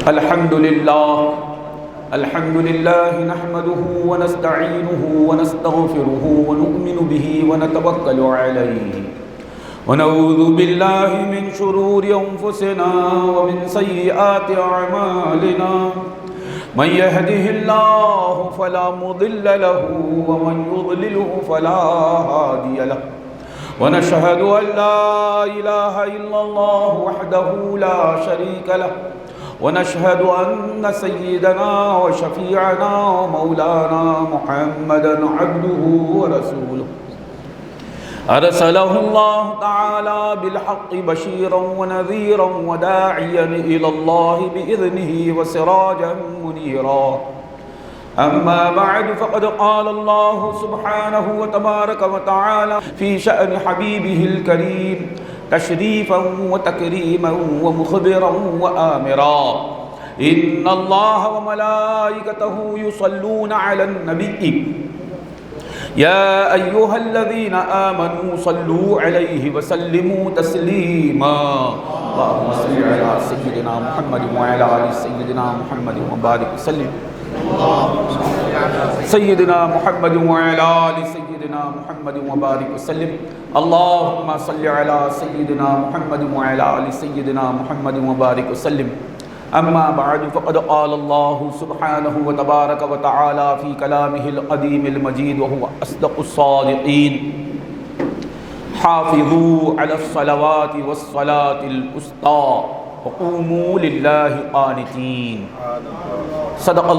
الحمد لله نحمده ونستعينه ونستغفره ونؤمن به ونتوكل عليه ونعوذ بالله من شرور أنفسنا ومن سيئات أعمالنا من يهده الله فلا مضل له ومن يضلله فلا هادي له ونشهد أن لا إله إلا الله وحده لا شريك له ونشهد أن سيدنا وشفيعنا ومولانا محمدا عبده ورسوله أرسله الله تعالى بالحق بشيرا ونذيرا وداعيا إلى الله بإذنه وسراجا منيرا أما بعد فقد قال الله سبحانه وتبارك وتعالى في شأن حبيبه الكريم تشريفا وتكريما ومخبرا وآمرا إن الله وملائكته يصلون على النبي يا أيها الذين آمنوا صلوا عليه وسلموا تسليما اللهم صل على سيدنا محمد وعلى آل سيدنا محمد وبارك وسلم سيدنا محمد وعلى آل سيدنا محمد وبارك وسلم اللهم صل على سيدنا محمد وعلى آل سيدنا محمد وبارك وسلم أما بعد فقد قال الله سبحانه وتبارك وتعالى في كلامه القديم المجيد وهو أصدق الصادقين حافظوا على الصلوات والصلاة الوسطى وقوموا لله قانتين صدق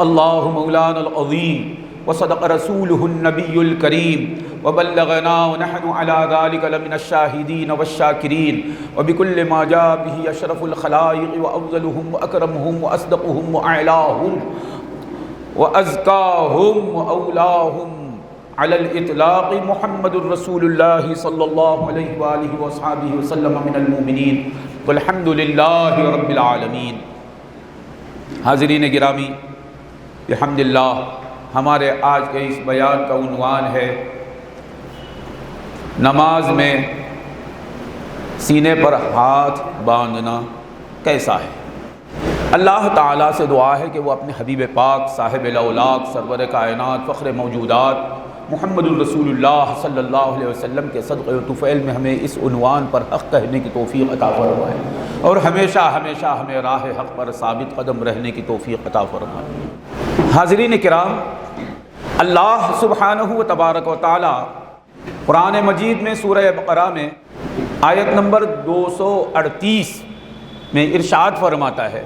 الله مولانا العظيم وصدق رسوله النبي الكريم وبلغنا ونحن على ذلك لمن الشاهدين والشاكرين وبكل ما جاء به أشرف الخلائق وأفضلهم وأكرمهم وأصدقهم وأعلاهم وأزكاهم وأولاهم على الإطلاق محمد رسول الله صلى الله عليه وآله وأصحابه وسلم من المؤمنين والحمد لله رب العالمين. حاضرین گرامی، الحمدللہ ہمارے آج کے اس بیان کا عنوان ہے نماز میں سینے پر ہاتھ باندھنا کیسا ہے. اللہ تعالیٰ سے دعا ہے کہ وہ اپنے حبیب پاک صاحب الاولاق سرور کائنات فخر موجودات محمد الرسول اللہ صلی اللہ علیہ وسلم کے صدقے و طفیل میں ہمیں اس عنوان پر حق کہنے کی توفیق عطا فرمائے اور ہمیشہ ہمیشہ ہمیں راہ حق پر ثابت قدم رہنے کی توفیق عطا فرمائے. حاضرین کرام، اللہ سبحانہ و تبارک و تعالی قرآن مجید میں سورہ بقرہ میں آیت نمبر 238 میں ارشاد فرماتا ہے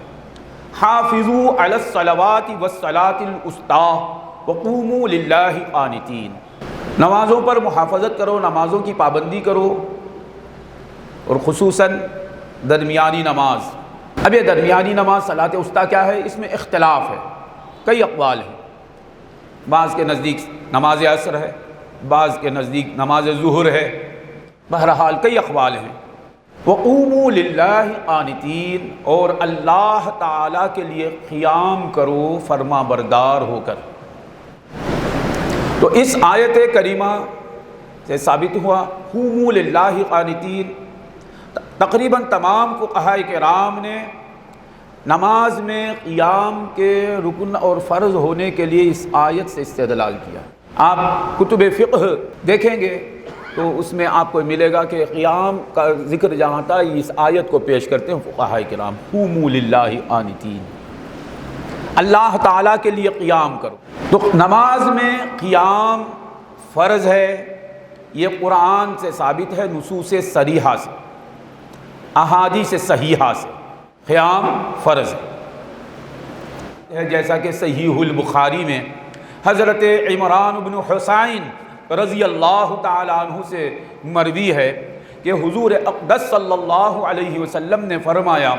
حافظوا علی الصلوات والصلاۃ الوسطی وقوموا للہ قانتین. نمازوں پر محافظت کرو، نمازوں کی پابندی کرو، اور خصوصاً درمیانی نماز. اب یہ درمیانی نماز صلاۃ وسطیٰ کیا ہے، اس میں اختلاف ہے، کئی اقوال ہیں. بعض کے نزدیک نماز عصر ہے، بعض کے نزدیک نماز ظہر ہے. بہرحال کئی اقوال ہیں. وقوموا للہ قانتین، اور اللہ تعالیٰ کے لیے قیام کرو فرما بردار ہو کر. تو اس آیت کریمہ سے ثابت ہوا قوموا للہ قانتین. تقریباً تمام فقہاء کرام نے نماز میں قیام کے رکن اور فرض ہونے کے لیے اس آیت سے استدلال کیا. آپ کتب فقہ دیکھیں گے تو اس میں آپ کو ملے گا کہ قیام کا ذکر جہاں تھا اس آیت کو پیش کرتے ہیں فقہاء کرام. قوموا للہ قانتین، اللہ تعالیٰ کے لیے قیام کرو. تو نماز میں قیام فرض ہے، یہ قرآن سے ثابت ہے، نصوص صریحہ سے، احادیث صحیحہ سے قیام فرض ہے. جیسا کہ صحیح البخاری میں حضرت عمران بن حسین رضی اللہ تعالی عنہ سے مروی ہے کہ حضور اقدس صلی اللہ علیہ وسلم نے فرمایا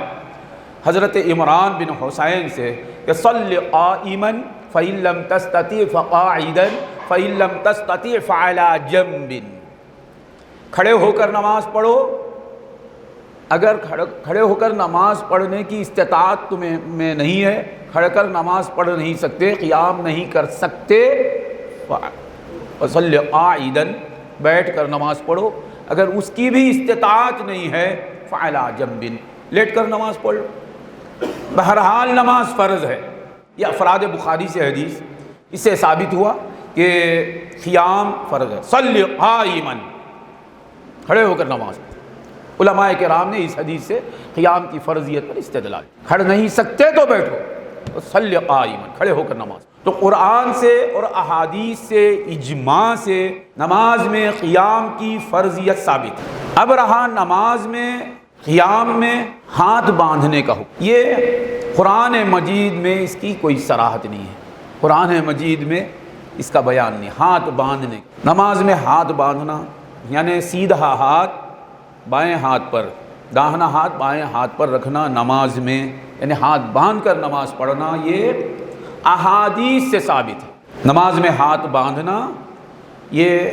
حضرت عمران بن حسین سے کہ صلی قائما فإن لم تستطع فقاعدا فإن لم تستطع فعلى جنب. کھڑے ہو کر نماز پڑھو، اگر کھڑے ہو کر نماز پڑھنے کی استطاعت تمہیں میں نہیں ہے، کھڑے کر نماز پڑھ نہیں سکتے، قیام نہیں کر سکتے، فصلی قاعدا، بیٹھ کر نماز پڑھو. اگر اس کی بھی استطاعت نہیں ہے فعلی جنب، لیٹ کر نماز پڑھ لو. بہرحال نماز فرض ہے. یہ افراد بخاری سے حدیث، اس سے ثابت ہوا کہ قیام فرض ہے. صلی قائما، کھڑے ہو کر نماز. علماء کرام نے اس حدیث سے قیام کی فرضیت پر استدلال. کھڑ نہیں سکتے تو بیٹھو، تو صلی قائما، کھڑے ہو کر نماز. تو قرآن سے اور احادیث سے، اجماع سے نماز میں قیام کی فرضیت ثابت ہے. اب رہا نماز میں قیام میں ہاتھ باندھنے کا حکم. یہ قرآن مجید میں اس کی کوئی صراحت نہیں ہے. قرآن مجید میں اس کا بیان نہیں. ہاتھ باندھنے، نماز میں ہاتھ باندھنا یعنی سیدھا ہاتھ بائیں ہاتھ پر، داہنا ہاتھ بائیں ہاتھ پر رکھنا نماز میں، یعنی ہاتھ باندھ کر نماز پڑھنا، یہ احادیث سے ثابت ہے. نماز میں ہاتھ باندھنا یہ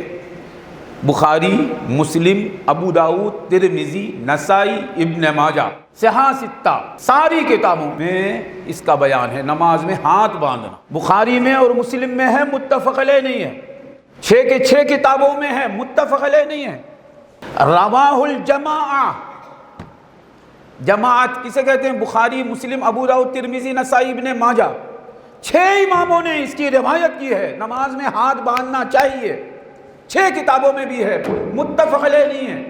بخاری، مسلم، ابو داؤد، ترمذی، نسائی، ابن ماجہ، صحاح ستہ، ساری کتابوں میں اس کا بیان ہے. نماز میں ہاتھ باندھنا بخاری میں اور مسلم میں ہے، متفق علیہ نہیں ہے. 6 کے 6 کتابوں میں ہے، متفق علیہ نہیں ہے. رواہ الجماعہ، جماعت کسے کہتے ہیں؟ بخاری، مسلم، ابو داؤد، ترمذی، نسائی، ابن ماجہ. 6 اماموں نے اس کی روایت کی ہے، نماز میں ہاتھ باندھنا چاہیے. 6 کتابوں میں بھی ہے، متفق علیہ نہیں ہے.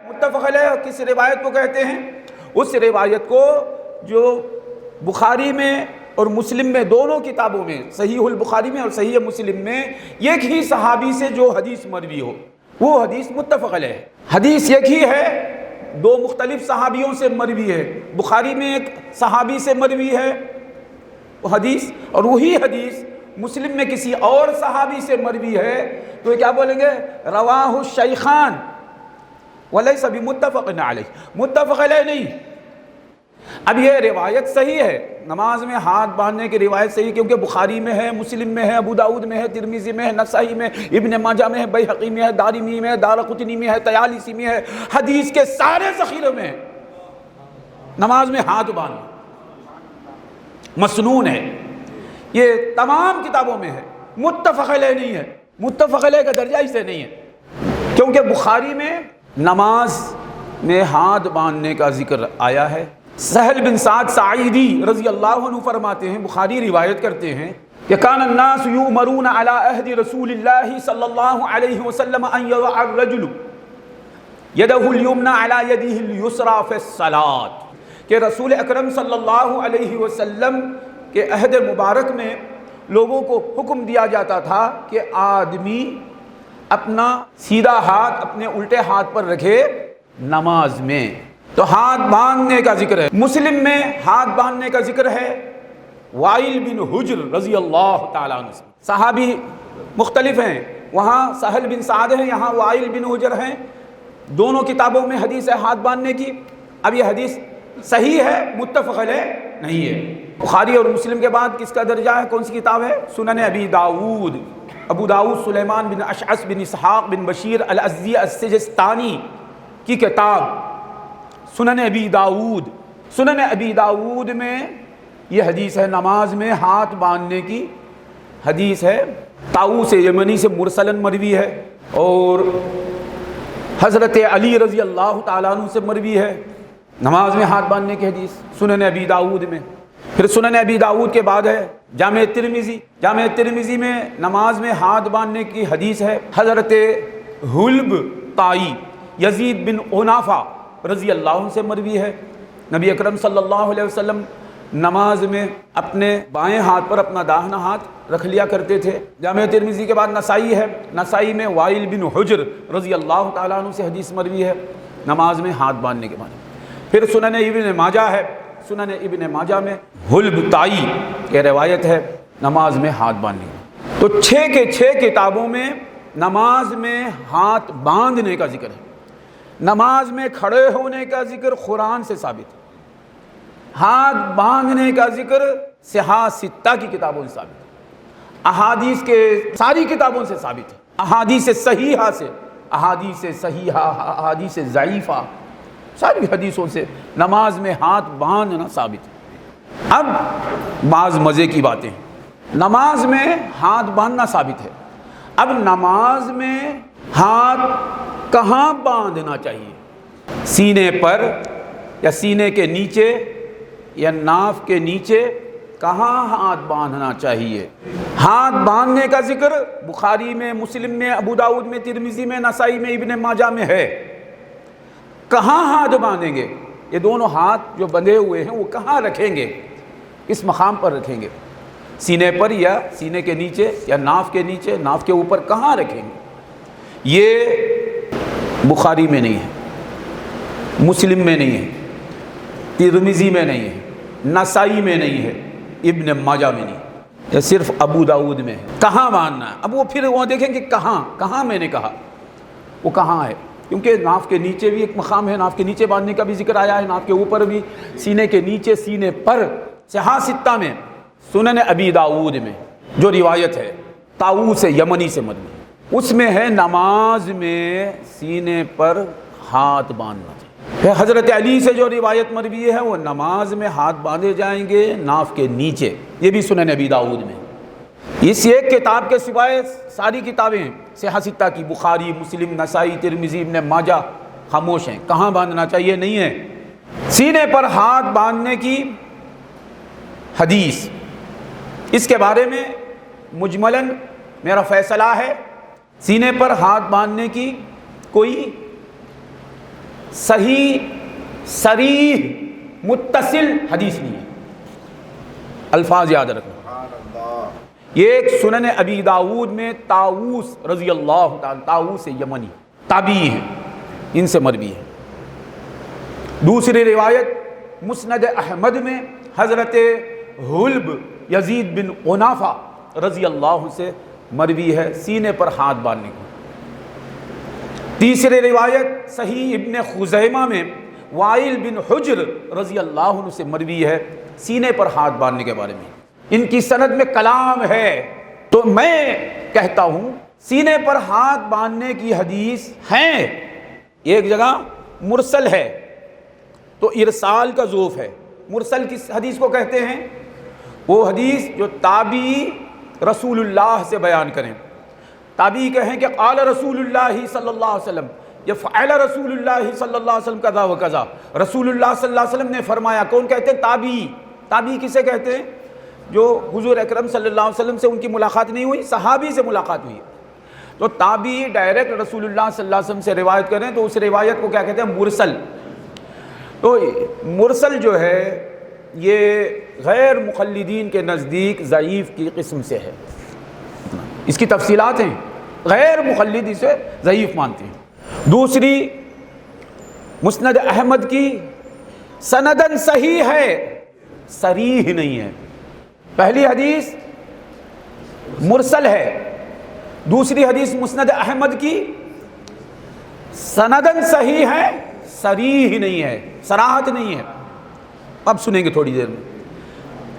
متفق علیہ کس روایت کو کہتے ہیں؟ اس روایت کو جو بخاری میں اور مسلم میں، دونوں کتابوں میں، صحیح البخاری میں اور صحیح مسلم میں، ایک ہی صحابی سے جو حدیث مروی ہو وہ حدیث متفق علیہ ہے. حدیث ایک ہی ہے، 2 مختلف صحابیوں سے مروی ہے. بخاری میں ایک صحابی سے مروی ہے وہ حدیث، اور وہی حدیث مسلم میں کسی اور صحابی سے مروی ہے، تو یہ کیا بولیں گے؟ رواہ الشیخان ولیس بمتفق علیہ، متفق علیہ نہیں. اب یہ روایت صحیح ہے، نماز میں ہاتھ باندھنے کی روایت صحیح، کیونکہ بخاری میں ہے، مسلم میں ہے، ابو داؤد میں ہے، ترمذی میں ہے، نسائی میں، ابن ماجہ میں ہے، بیہقی میں ہے، دارمی میں ہے، دارقطنی میں ہے، طیالسی میں ہے. حدیث کے سارے ذخیرے میں ہے نماز میں ہاتھ باندھنا. مسنون ہے، یہ تمام کتابوں میں ہے، متفق علیہ نہیں ہے. متفق علیہ کا درجہ اسے نہیں ہے، کیونکہ بخاری میں نماز میں ہاتھ باندھنے کا ذکر آیا ہے. سہل بن سعد ساعدی رضی اللہ عنہ فرماتے ہیں، بخاری روایت کرتے ہیں کہ کان الناس یؤمرون علی عہد رسول اللہ صلی اللہ علیہ وسلم ان یضع الرجل یدہ الیمنی علی یدہ الیسری فی الصلاۃ، کہ رسول اکرم صلی اللہ علیہ وسلم کے عہد مبارک میں لوگوں کو حکم دیا جاتا تھا کہ آدمی اپنا سیدھا ہاتھ اپنے الٹے ہاتھ پر رکھے نماز میں. تو ہاتھ باندھنے کا ذکر ہے. مسلم میں ہاتھ باندھنے کا ذکر ہے وائل بن حجر رضی اللہ تعالیٰ عنہ. صحابی مختلف ہیں، وہاں سہل بن سعد ہیں، یہاں وائل بن حجر ہیں. دونوں کتابوں میں حدیث ہے ہاتھ باندھنے کی. اب یہ حدیث صحیح ہے، متفق علیہ نہیں ہے. بخاری اور مسلم کے بعد کس کا درجہ ہے؟ کون سی کتاب ہے؟ سنن ابی داؤد. ابو داؤد سلیمان بن اشعث بن اسحاق بن بشیر الازدی السجستانی کی کتاب سنن ابی داؤد. سنن ابی داؤد میں یہ حدیث ہے، نماز میں ہاتھ باندھنے کی حدیث ہے. طاؤوس یمنی سے مرسلن مروی ہے، اور حضرت علی رضی اللہ تعالیٰ عنہ سے مروی ہے نماز میں ہاتھ باندھنے کی حدیث سنن ابی داؤد میں. پھر سنن ابی داؤد کے بعد ہے جامع ترمذی. جامع ترمذی میں نماز میں ہاتھ باندھنے کی حدیث ہے. حضرت حلب طائی یزید بن عنافہ رضی اللہ عنہ سے مروی ہے. نبی اکرم صلی اللہ علیہ وسلم نماز میں اپنے بائیں ہاتھ پر اپنا داہنا ہاتھ رکھ لیا کرتے تھے. جامع ترمذی کے بعد نسائی ہے. نسائی میں وائل بن حجر رضی اللہ تعالیٰ عنہ سے حدیث مروی ہے نماز میں ہاتھ باندھنے کے بعد. پھر سنن ابن ماجہ ہے. سنن ابن ماجہ میں حلب طائی کی روایت ہے نماز میں ہاتھ باندھنے کی. تو 6 کے 6 کتابوں میں نماز میں ہاتھ باندھنے کا ذکر ہے. نماز میں کھڑے ہونے کا ذکر قرآن سے ثابت ہے. ہاتھ باندھنے کا ذکر صحاح ستہ کی کتابوں سے ثابت ہے. احادیث کے ساری کتابوں سے ثابت ہے. احادیث صحیحہ سے، احادیث صحیحہ، احادیث ضعیفہ، ساری حدیثوں سے نماز میں ہاتھ باندھنا ثابت ہے. اب بعض مزے کی باتیں. نماز میں ہاتھ باندھنا ثابت ہے. اب نماز میں ہاتھ کہاں باندھنا چاہیے؟ سینے پر یا سینے کے نیچے یا ناف کے نیچے کہاں ہاتھ باندھنا چاہیے؟ ہاتھ باندھنے کا ذکر بخاری میں، مسلم میں، ابو داؤد میں، ترمذی میں، نسائی میں، ابن ماجہ میں ہے۔ کہاں ہاتھ باندھیں گے؟ یہ دونوں ہاتھ جو بندھے ہوئے ہیں وہ کہاں رکھیں گے؟ کس مقام پر رکھیں گے؟ سینے پر یا سینے کے نیچے یا ناف کے نیچے، ناف کے اوپر کہاں رکھیں گے؟ یہ بخاری میں نہیں ہے، مسلم میں نہیں ہے، ترمذی میں نہیں ہے، نسائی میں نہیں ہے، ابن ماجہ میں نہیں، یہ صرف ابو داؤد میں ہے۔ کہاں باندھنا ہے؟ اب وہ پھر وہ دیکھیں کہ کہاں میں نے کہا وہ کہاں ہے، کیونکہ ناف کے نیچے بھی ایک مقام ہے، ناف کے نیچے باندھنے کا بھی ذکر آیا ہے، ناف کے اوپر بھی، سینے کے نیچے، سینے پر۔ صحاح ستہ میں، سنن ابی داؤد میں جو روایت ہے طاؤوس یمنی سے مروی، اس میں ہے نماز میں سینے پر ہاتھ باندھنا چاہیے۔ حضرت علی سے جو روایت مروی ہے وہ نماز میں ہاتھ باندھے جائیں گے ناف کے نیچے، یہ بھی سنن ابی داؤد میں۔ اس ایک کتاب کے سوائے ساری کتابیں صحاح ستہ کی، بخاری، مسلم، نسائی، ترمذی، ابن ماجہ، خاموش ہیں۔ کہاں باندھنا چاہیے؟ نہیں ہے۔ سینے پر ہاتھ باندھنے کی حدیث، اس کے بارے میں مجملاً میرا فیصلہ ہے، سینے پر ہاتھ باندھنے کی کوئی صحیح صریح متصل حدیث نہیں ہے۔ الفاظ یاد رکھنا۔ یہ ایک سنن ابی داؤد میں طاؤوس رضی اللہ تعالی، طاؤوس یمنی تابعی ہیں، ان سے مروی ہے۔ دوسری روایت مسند احمد میں حضرت حلب یزید بن عنافہ رضی اللہ عنہ سے مروی ہے سینے پر ہاتھ باندھنے کو۔ تیسری روایت صحیح ابن خزیمہ میں وائل بن حجر رضی اللہ عنہ سے مروی ہے سینے پر ہاتھ باندھنے کے بارے میں۔ ان کی سند میں کلام ہے، تو میں کہتا ہوں سینے پر ہاتھ باندھنے کی حدیث ہیں، ایک جگہ مرسل ہے تو ارسال کا ذوف ہے۔ مرسل کس حدیث کو کہتے ہیں؟ وہ حدیث جو تابعی رسول اللہ سے بیان کریں، تابعی کہیں کہ قال رسول اللہ صلی اللہ علیہ وسلم، یا فعل رسول اللہ صلی اللہ علیہ وسلم کذا و کذا، رسول اللہ صلی اللہ علیہ وسلم نے فرمایا۔ کون کہتے ہیں؟ تابعی۔ تابعی کسے کہتے ہیں؟ جو حضور اکرم صلی اللہ علیہ وسلم سے ان کی ملاقات نہیں ہوئی، صحابی سے ملاقات ہوئی، تو تابعی ڈائریکٹ رسول اللہ صلی اللہ علیہ وسلم سے روایت کریں تو اس روایت کو کیا کہتے ہیں؟ مرسل۔ تو مرسل جو ہے یہ غیر مقلدین کے نزدیک ضعیف کی قسم سے ہے، اس کی تفصیلات ہیں، غیر مقلد اسے ضعیف مانتے ہیں۔ دوسری مسند احمد کی سندن صحیح ہے، صریح نہیں ہے۔ پہلی حدیث مرسل ہے، دوسری حدیث مسند احمد کی سندن صحیح ہے، صریح نہیں ہے، صراحت نہیں ہے۔ اب سنیں گے تھوڑی دیر میں۔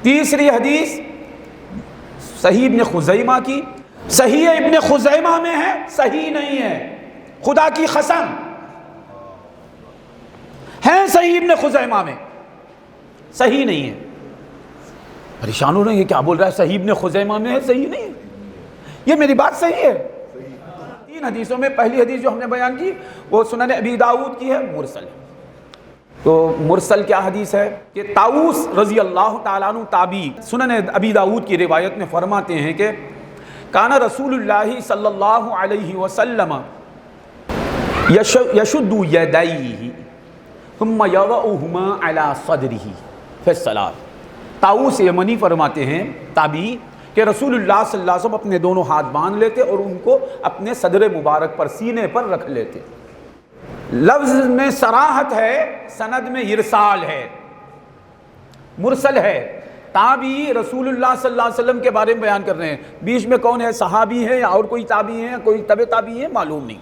تیسری حدیث صحیح ابن خزیمہ کی، صحیح ابن خزیمہ میں ہے، صحیح نہیں ہے، خدا کی قسم ہے صحیح ابن خزیمہ میں، صحیح نہیں ہے۔ پریشان ہو رہے ہیں یہ کیا بول رہا ہے؟ صحیح ابن خزیمہ میں ہے، صحیح نہیں ہے، یہ میری بات صحیح ہے۔ تین حدیثوں میں پہلی حدیث جو ہم نے بیان کی وہ سنن ابی داؤد کی ہے، مرسل ہے۔ تو مرسل کیا حدیث ہے کہ طاؤوس رضی اللہ تعالیٰ عنہ تابعی سنن ابی داؤد کی روایت میں فرماتے ہیں کہ کان رسول اللہ صلی اللہ علیہ وسلم یشد یدیہ ثم یضعہما علی صدرہ فی الصلاۃ۔ طاؤوس یمنی فرماتے ہیں تابعی کہ رسول اللہ صلی اللہ علیہ وسلم اپنے دونوں ہاتھ باندھ لیتے اور ان کو اپنے صدر مبارک پر، سینے پر رکھ لیتے۔ لفظ میں صراحت ہے، سند میں ارسال ہے، مرسل ہے۔ تابعی رسول اللہ صلی اللہ علیہ وسلم کے بارے میں بیان کر رہے ہیں، بیچ میں کون ہے؟ صحابی ہے یا اور کوئی تابعی ہے، کوئی تبع تابعی ہے، معلوم نہیں۔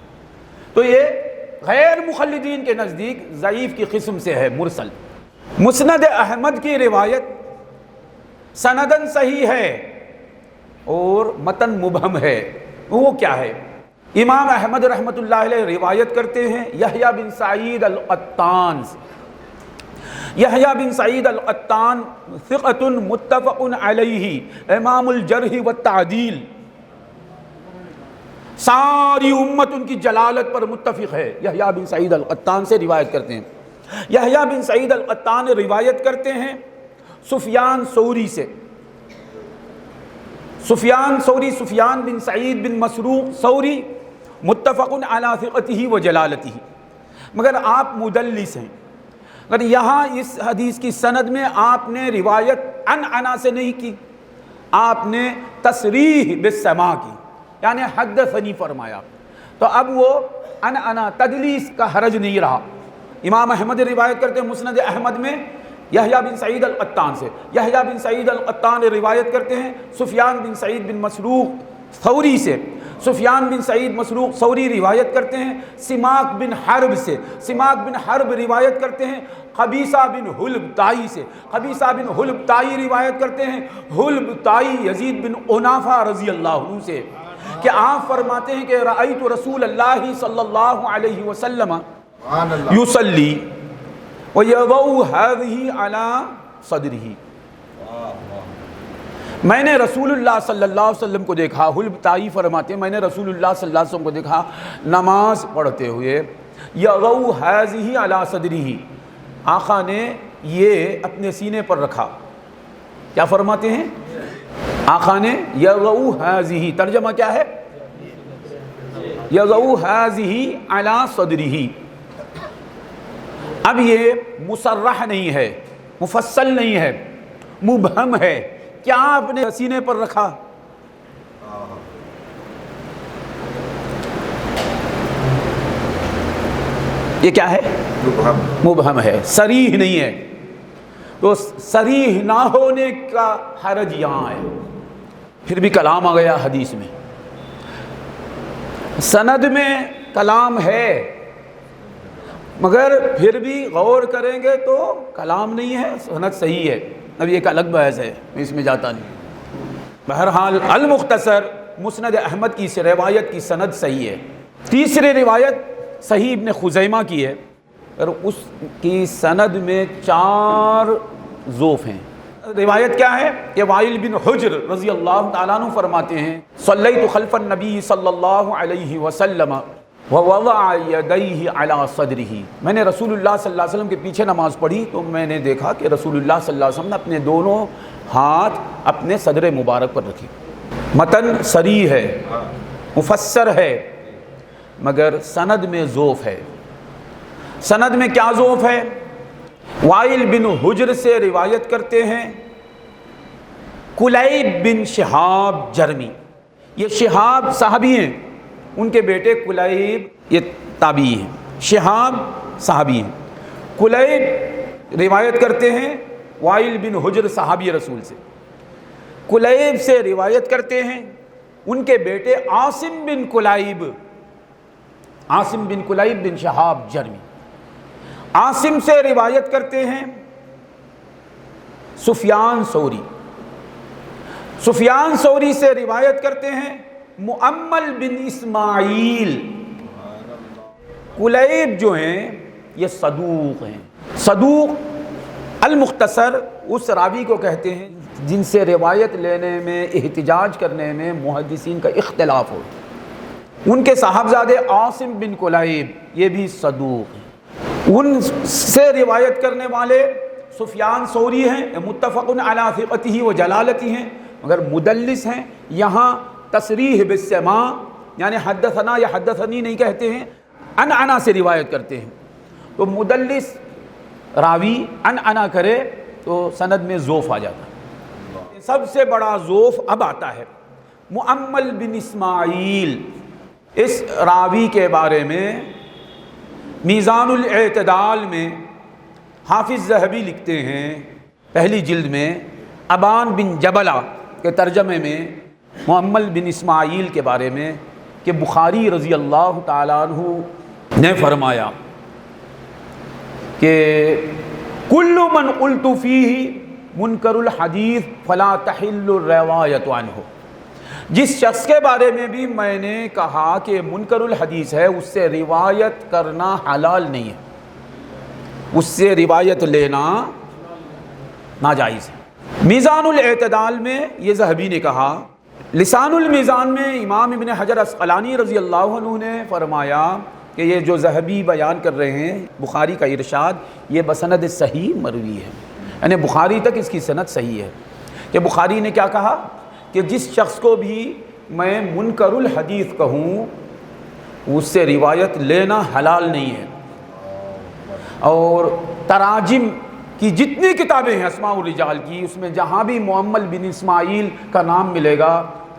تو یہ غیر مخلدین کے نزدیک ضعیف کی قسم سے ہے، مرسل۔ مسند احمد کی روایت سندن صحیح ہے اور متن مبہم ہے۔ وہ کیا ہے؟ امام احمد رحمۃ اللہ علیہ روایت کرتے ہیں یحییٰ بن سعید القطان سے۔ یحییٰ بن سعید القطان ثقۃ متفق علیہ، امام الجرح والتعدیل، ساری امت ان کی جلالت پر متفق ہے۔ یحییٰ بن سعید القطان سے روایت کرتے ہیں۔ یحییٰ بن سعید القطان روایت کرتے ہیں سفیان ثوری سے، سفیان بن سعید بن مسروق ثوری متفق علی ثقتہ و جلالتہ، مگر آپ مدلس ہیں۔ اگر یہاں اس حدیث کی سند میں آپ نے روایت عن سے نہیں کی، آپ نے تصریح بالسماع کی، یعنی حدثنی فرمایا، تو اب وہ عن تدلیس کا حرج نہیں رہا۔ امام احمد روایت کرتے ہیں مسند احمد میں یحییٰ بن سعید القطان سے، یحییٰ بن سعید القطان روایت کرتے ہیں سفیان بن سعید بن مسروق ثوری سے، سفیان بن سعید مسروق ثوری روایت کرتے ہیں سماک بن حرب سے، سماک بن حرب روایت کرتے ہیں قبیصہ بن حلب تائی سے، قبیصہ بن حلب تائی روایت کرتے ہیں حلب تائی یزید بن عنافہ رضی اللہ عنہ سے، کہ آپ فرماتے ہیں کہ رأیت رسول اللہ صلی اللہ علیہ وسلم یصلی وَيَضَعُ هَذِهِ عَلَى صَدْرِهِ، میں نے رسول اللہ صلی اللہ علیہ وسلم کو دیکھا، حلب تائی فرماتے ہیں میں نے رسول اللہ صلی اللہ علیہ وسلم کو دیکھا نماز پڑھتے ہوئے، يَضَعُ هَذِهِ عَلَى صَدْرِهِ، آقا نے یہ اپنے سینے پر رکھا۔ کیا فرماتے ہیں آقا نے؟ يَضَعُ هَذِهِ، ترجمہ کیا ہے؟ يَضَعُ هَذِهِ عَلَى صَدْرِهِ۔ اب یہ مصرح نہیں ہے، مفصل نہیں ہے، مبہم ہے، کیا اپنے سینے پر رکھا؟ یہ کیا ہے؟ مبہم ہے، صریح نہیں ہے، تو صریح نہ ہونے کا حرج یہاں ہے۔ پھر بھی کلام آ گیا حدیث میں، سند میں کلام ہے، مگر پھر بھی غور کریں گے تو کلام نہیں ہے، سند صحیح ہے۔ اب یہ ایک الگ بحث ہے، میں اس میں جاتا نہیں۔ بہرحال المختصر مسند احمد کی اس روایت کی سند صحیح ہے۔ تیسری روایت صحیح ابن خزیمہ کی ہے، اور اس کی سند میں 4 ضعف ہیں۔ روایت کیا ہے کہ وائل بن حجر رضی اللہ تعالیٰ عنہ فرماتے ہیں صلیت خلف النبی صلی اللہ علیہ وسلم وَوَضَعَ يَدَيْهِ عَلَى صَدْرِهِ، میں نے رسول اللہ صلی اللہ علیہ وسلم کے پیچھے نماز پڑھی تو میں نے دیکھا کہ رسول اللہ صلی اللہ علیہ وسلم نے اپنے دونوں ہاتھ اپنے صدر مبارک پر رکھے۔ متن صریح ہے، مفسر ہے، مگر سند میں ضعف ہے۔ سند میں کیا ضعف ہے؟ وائل بن حجر سے روایت کرتے ہیں کلیب بن شہاب جرمی، یہ شہاب صحابی ہیں، ان کے بیٹے کلیب یہ تابعی ہیں، شہاب صحابی ہیں۔ کلیب روایت کرتے ہیں وائل بن حجر صحابی رسول سے، کلیب سے روایت کرتے ہیں ان کے بیٹے عاصم بن کلیب، عاصم بن کلیب بن شہاب جرمی۔ عاصم سے روایت کرتے ہیں سفیان ثوری، سفیان ثوری سے روایت کرتے ہیں مؤمل بن اسماعیل۔ کلیب جو ہیں یہ صدوق ہیں، صدوق المختصر اس راوی کو کہتے ہیں جن سے روایت لینے میں، احتجاج کرنے میں محدثین کا اختلاف ہو۔ ان کے صاحبزادے عاصم بن کلیب یہ بھی صدوق ہیں، ان سے روایت کرنے والے سفیان ثوری ہیں، متفق علی ثقتہ و جلالتہ ہیں، مگر مدلس ہیں۔ یہاں تصریح بالسماع یعنی حدثنا یا حدثنی نہیں کہتے ہیں، عن سے روایت کرتے ہیں، تو مدلس راوی عن کرے تو سند میں ضعف آ جاتا ہے۔ سب سے بڑا ضعف اب آتا ہے مؤمل بن اسماعیل۔ اس راوی کے بارے میں میزان الاعتدال میں حافظ ذہبی لکھتے ہیں پہلی جلد میں ابان بن جبلہ کے ترجمے میں مؤمل بن اسماعیل کے بارے میں کہ بخاری رضی اللہ تعالیٰ عنہ نے فرمایا کہ کل من قلت فیہ منکر الحدیث فلا تحل الروایت عنہ، جس شخص کے بارے میں بھی میں نے کہا کہ منکر الحدیث ہے اس سے روایت کرنا حلال نہیں ہے، اس سے روایت لینا ناجائز ہے۔ میزان الاعتدال میں یہ ذہبی نے کہا۔ لسان المیزان میں امام ابن حجر عسقلانی رضی اللہ عنہ نے فرمایا کہ یہ جو ذہبی بیان کر رہے ہیں بخاری کا ارشاد یہ بسند صحیح مروی ہے، یعنی بخاری تک اس کی سند صحیح ہے کہ بخاری نے کیا کہا کہ جس شخص کو بھی میں منکر الحدیث کہوں اس سے روایت لینا حلال نہیں ہے. اور تراجم کی جتنی کتابیں ہیں اسماء الرجال کی، اس میں جہاں بھی معمل بن اسماعیل کا نام ملے گا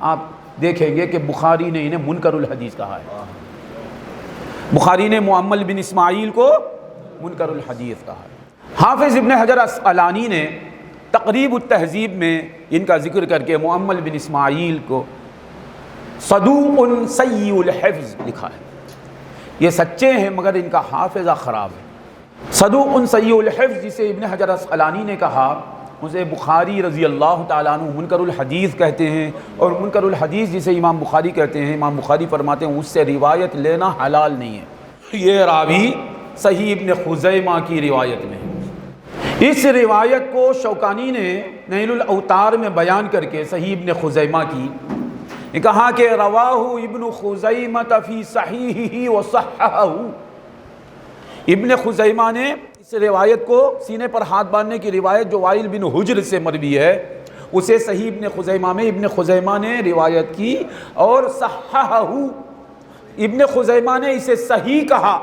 آپ دیکھیں گے کہ بخاری نے انہیں منکر الحدیث کہا ہے. بخاری نے معمل بن اسماعیل کو منکر الحدیث کہا ہے. حافظ ابن حجر عسقلانی نے تقریب التہذیب میں ان کا ذکر کر کے معمل بن اسماعیل کو صدوق سیء الحفظ لکھا ہے. یہ سچے ہیں مگر ان کا حافظہ خراب ہے. صدوق سیء الحفظ جسے ابن حجر عسقلانی نے کہا اسے بخاری رضی اللہ تعالیٰ عنہ منکر الحدیث کہتے ہیں. اور منکر الحدیث جسے امام بخاری کہتے ہیں، امام بخاری فرماتے ہیں اس سے روایت لینا حلال نہیں ہے. یہ راوی صحیح ابن خزیمہ کی روایت میں ہے. اس روایت کو شوکانی نے نیل الاوتار میں بیان کر کے صحیح ابن خزیمہ کی کہا کہ رواہ ابن خزیمہ فی صحیحہ وصححہ. ابن خزیمہ نے اس روایت کو سینے پر ہاتھ باندھنے کی روایت جو وائل بن حجر سے مروی ہے اسے صحیح ابن خزیمہ میں ابن خزیمہ نے روایت کی اور صححہ ابن خزیمہ نے اسے صحیح کہا.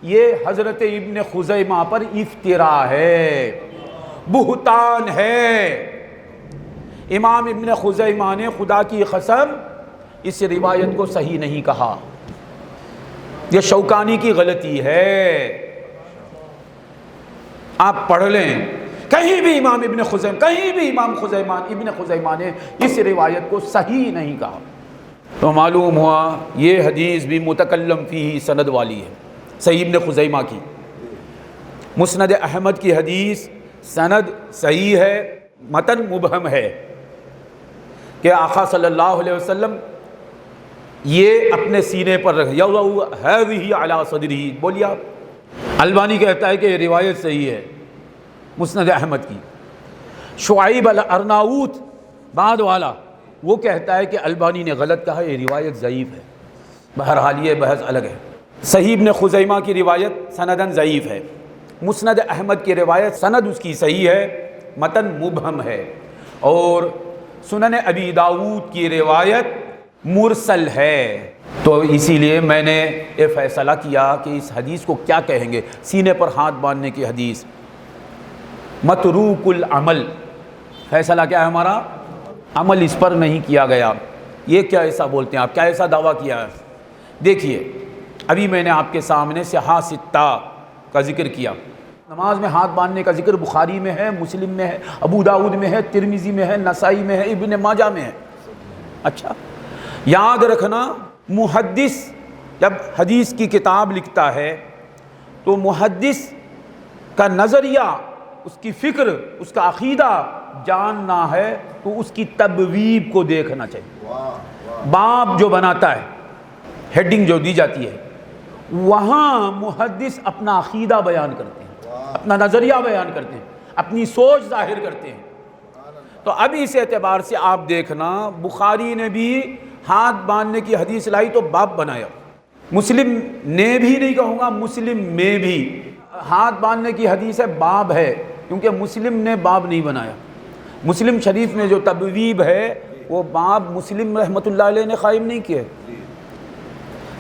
یہ حضرت ابن خزیمہ پر افتراء ہے، بہتان ہے. امام ابن خزیمہ نے خدا کی قسم اس روایت کو صحیح نہیں کہا. یہ شوکانی کی غلطی ہے. آپ پڑھ لیں کہیں بھی امام ابن خزیمہ کہیں بھی امام ابن خزیمہ نے اس روایت کو صحیح نہیں کہا. تو معلوم ہوا یہ حدیث بھی متکلم فیہ سند والی ہے صحیح ابن خزیمہ کی. مسند احمد کی حدیث سند صحیح ہے، متن مبہم ہے کہ آقا صلی اللہ علیہ وسلم یہ اپنے سینے پر رکھ یضع ہذہ علی صدرہ. بولیے آپ. البانی کہتا ہے کہ یہ روایت صحیح ہے مسند احمد کی. شعیب الارناؤوت بعد والا وہ کہتا ہے کہ البانی نے غلط کہا، یہ روایت ضعیف ہے. بہرحال یہ بحث الگ ہے. صحیح ابن خزیمہ کی روایت سندن ضعیف ہے. مسند احمد کی روایت سند اس کی صحیح ہے، متن مبہم ہے. اور سنن ابی داؤد کی روایت مرسل ہے. تو اسی لیے میں نے یہ فیصلہ کیا کہ اس حدیث کو کیا کہیں گے. سینے پر ہاتھ باندھنے کی حدیث متروک العمل. فیصلہ کیا ہے ہمارا؟ عمل اس پر نہیں کیا گیا. یہ کیا ایسا بولتے ہیں آپ؟ کیا ایسا دعویٰ کیا ہے؟ دیکھیے ابھی میں نے آپ کے سامنے صحاح ستہ کا ذکر کیا. نماز میں ہاتھ باندھنے کا ذکر بخاری میں ہے، مسلم میں ہے، ابو داؤد میں ہے، ترمذی میں ہے، نسائی میں ہے، ابن ماجہ میں ہے. اچھا یاد رکھنا محدث جب حدیث کی کتاب لکھتا ہے تو محدث کا نظریہ، اس کی فکر، اس کا عقیدہ جاننا ہے تو اس کی تبویب کو دیکھنا چاہیے. باب جو بناتا ہے، ہیڈنگ جو دی جاتی ہے، وہاں محدث اپنا عقیدہ بیان کرتے ہیں، اپنا نظریہ بیان کرتے ہیں، اپنی سوچ ظاہر کرتے ہیں. تو اب اس اعتبار سے آپ دیکھنا بخاری نے بھی ہاتھ باندھنے کی حدیث لائی تو باب بنایا. مسلم نے بھی نہیں کہوں گا، مسلم میں بھی ہاتھ باندھنے کی حدیث ہے، باب ہے، کیونکہ مسلم نے باب نہیں بنایا. مسلم شریف میں جو تبویب ہے وہ باب مسلم رحمۃ اللہ علیہ نے قائم نہیں کیا.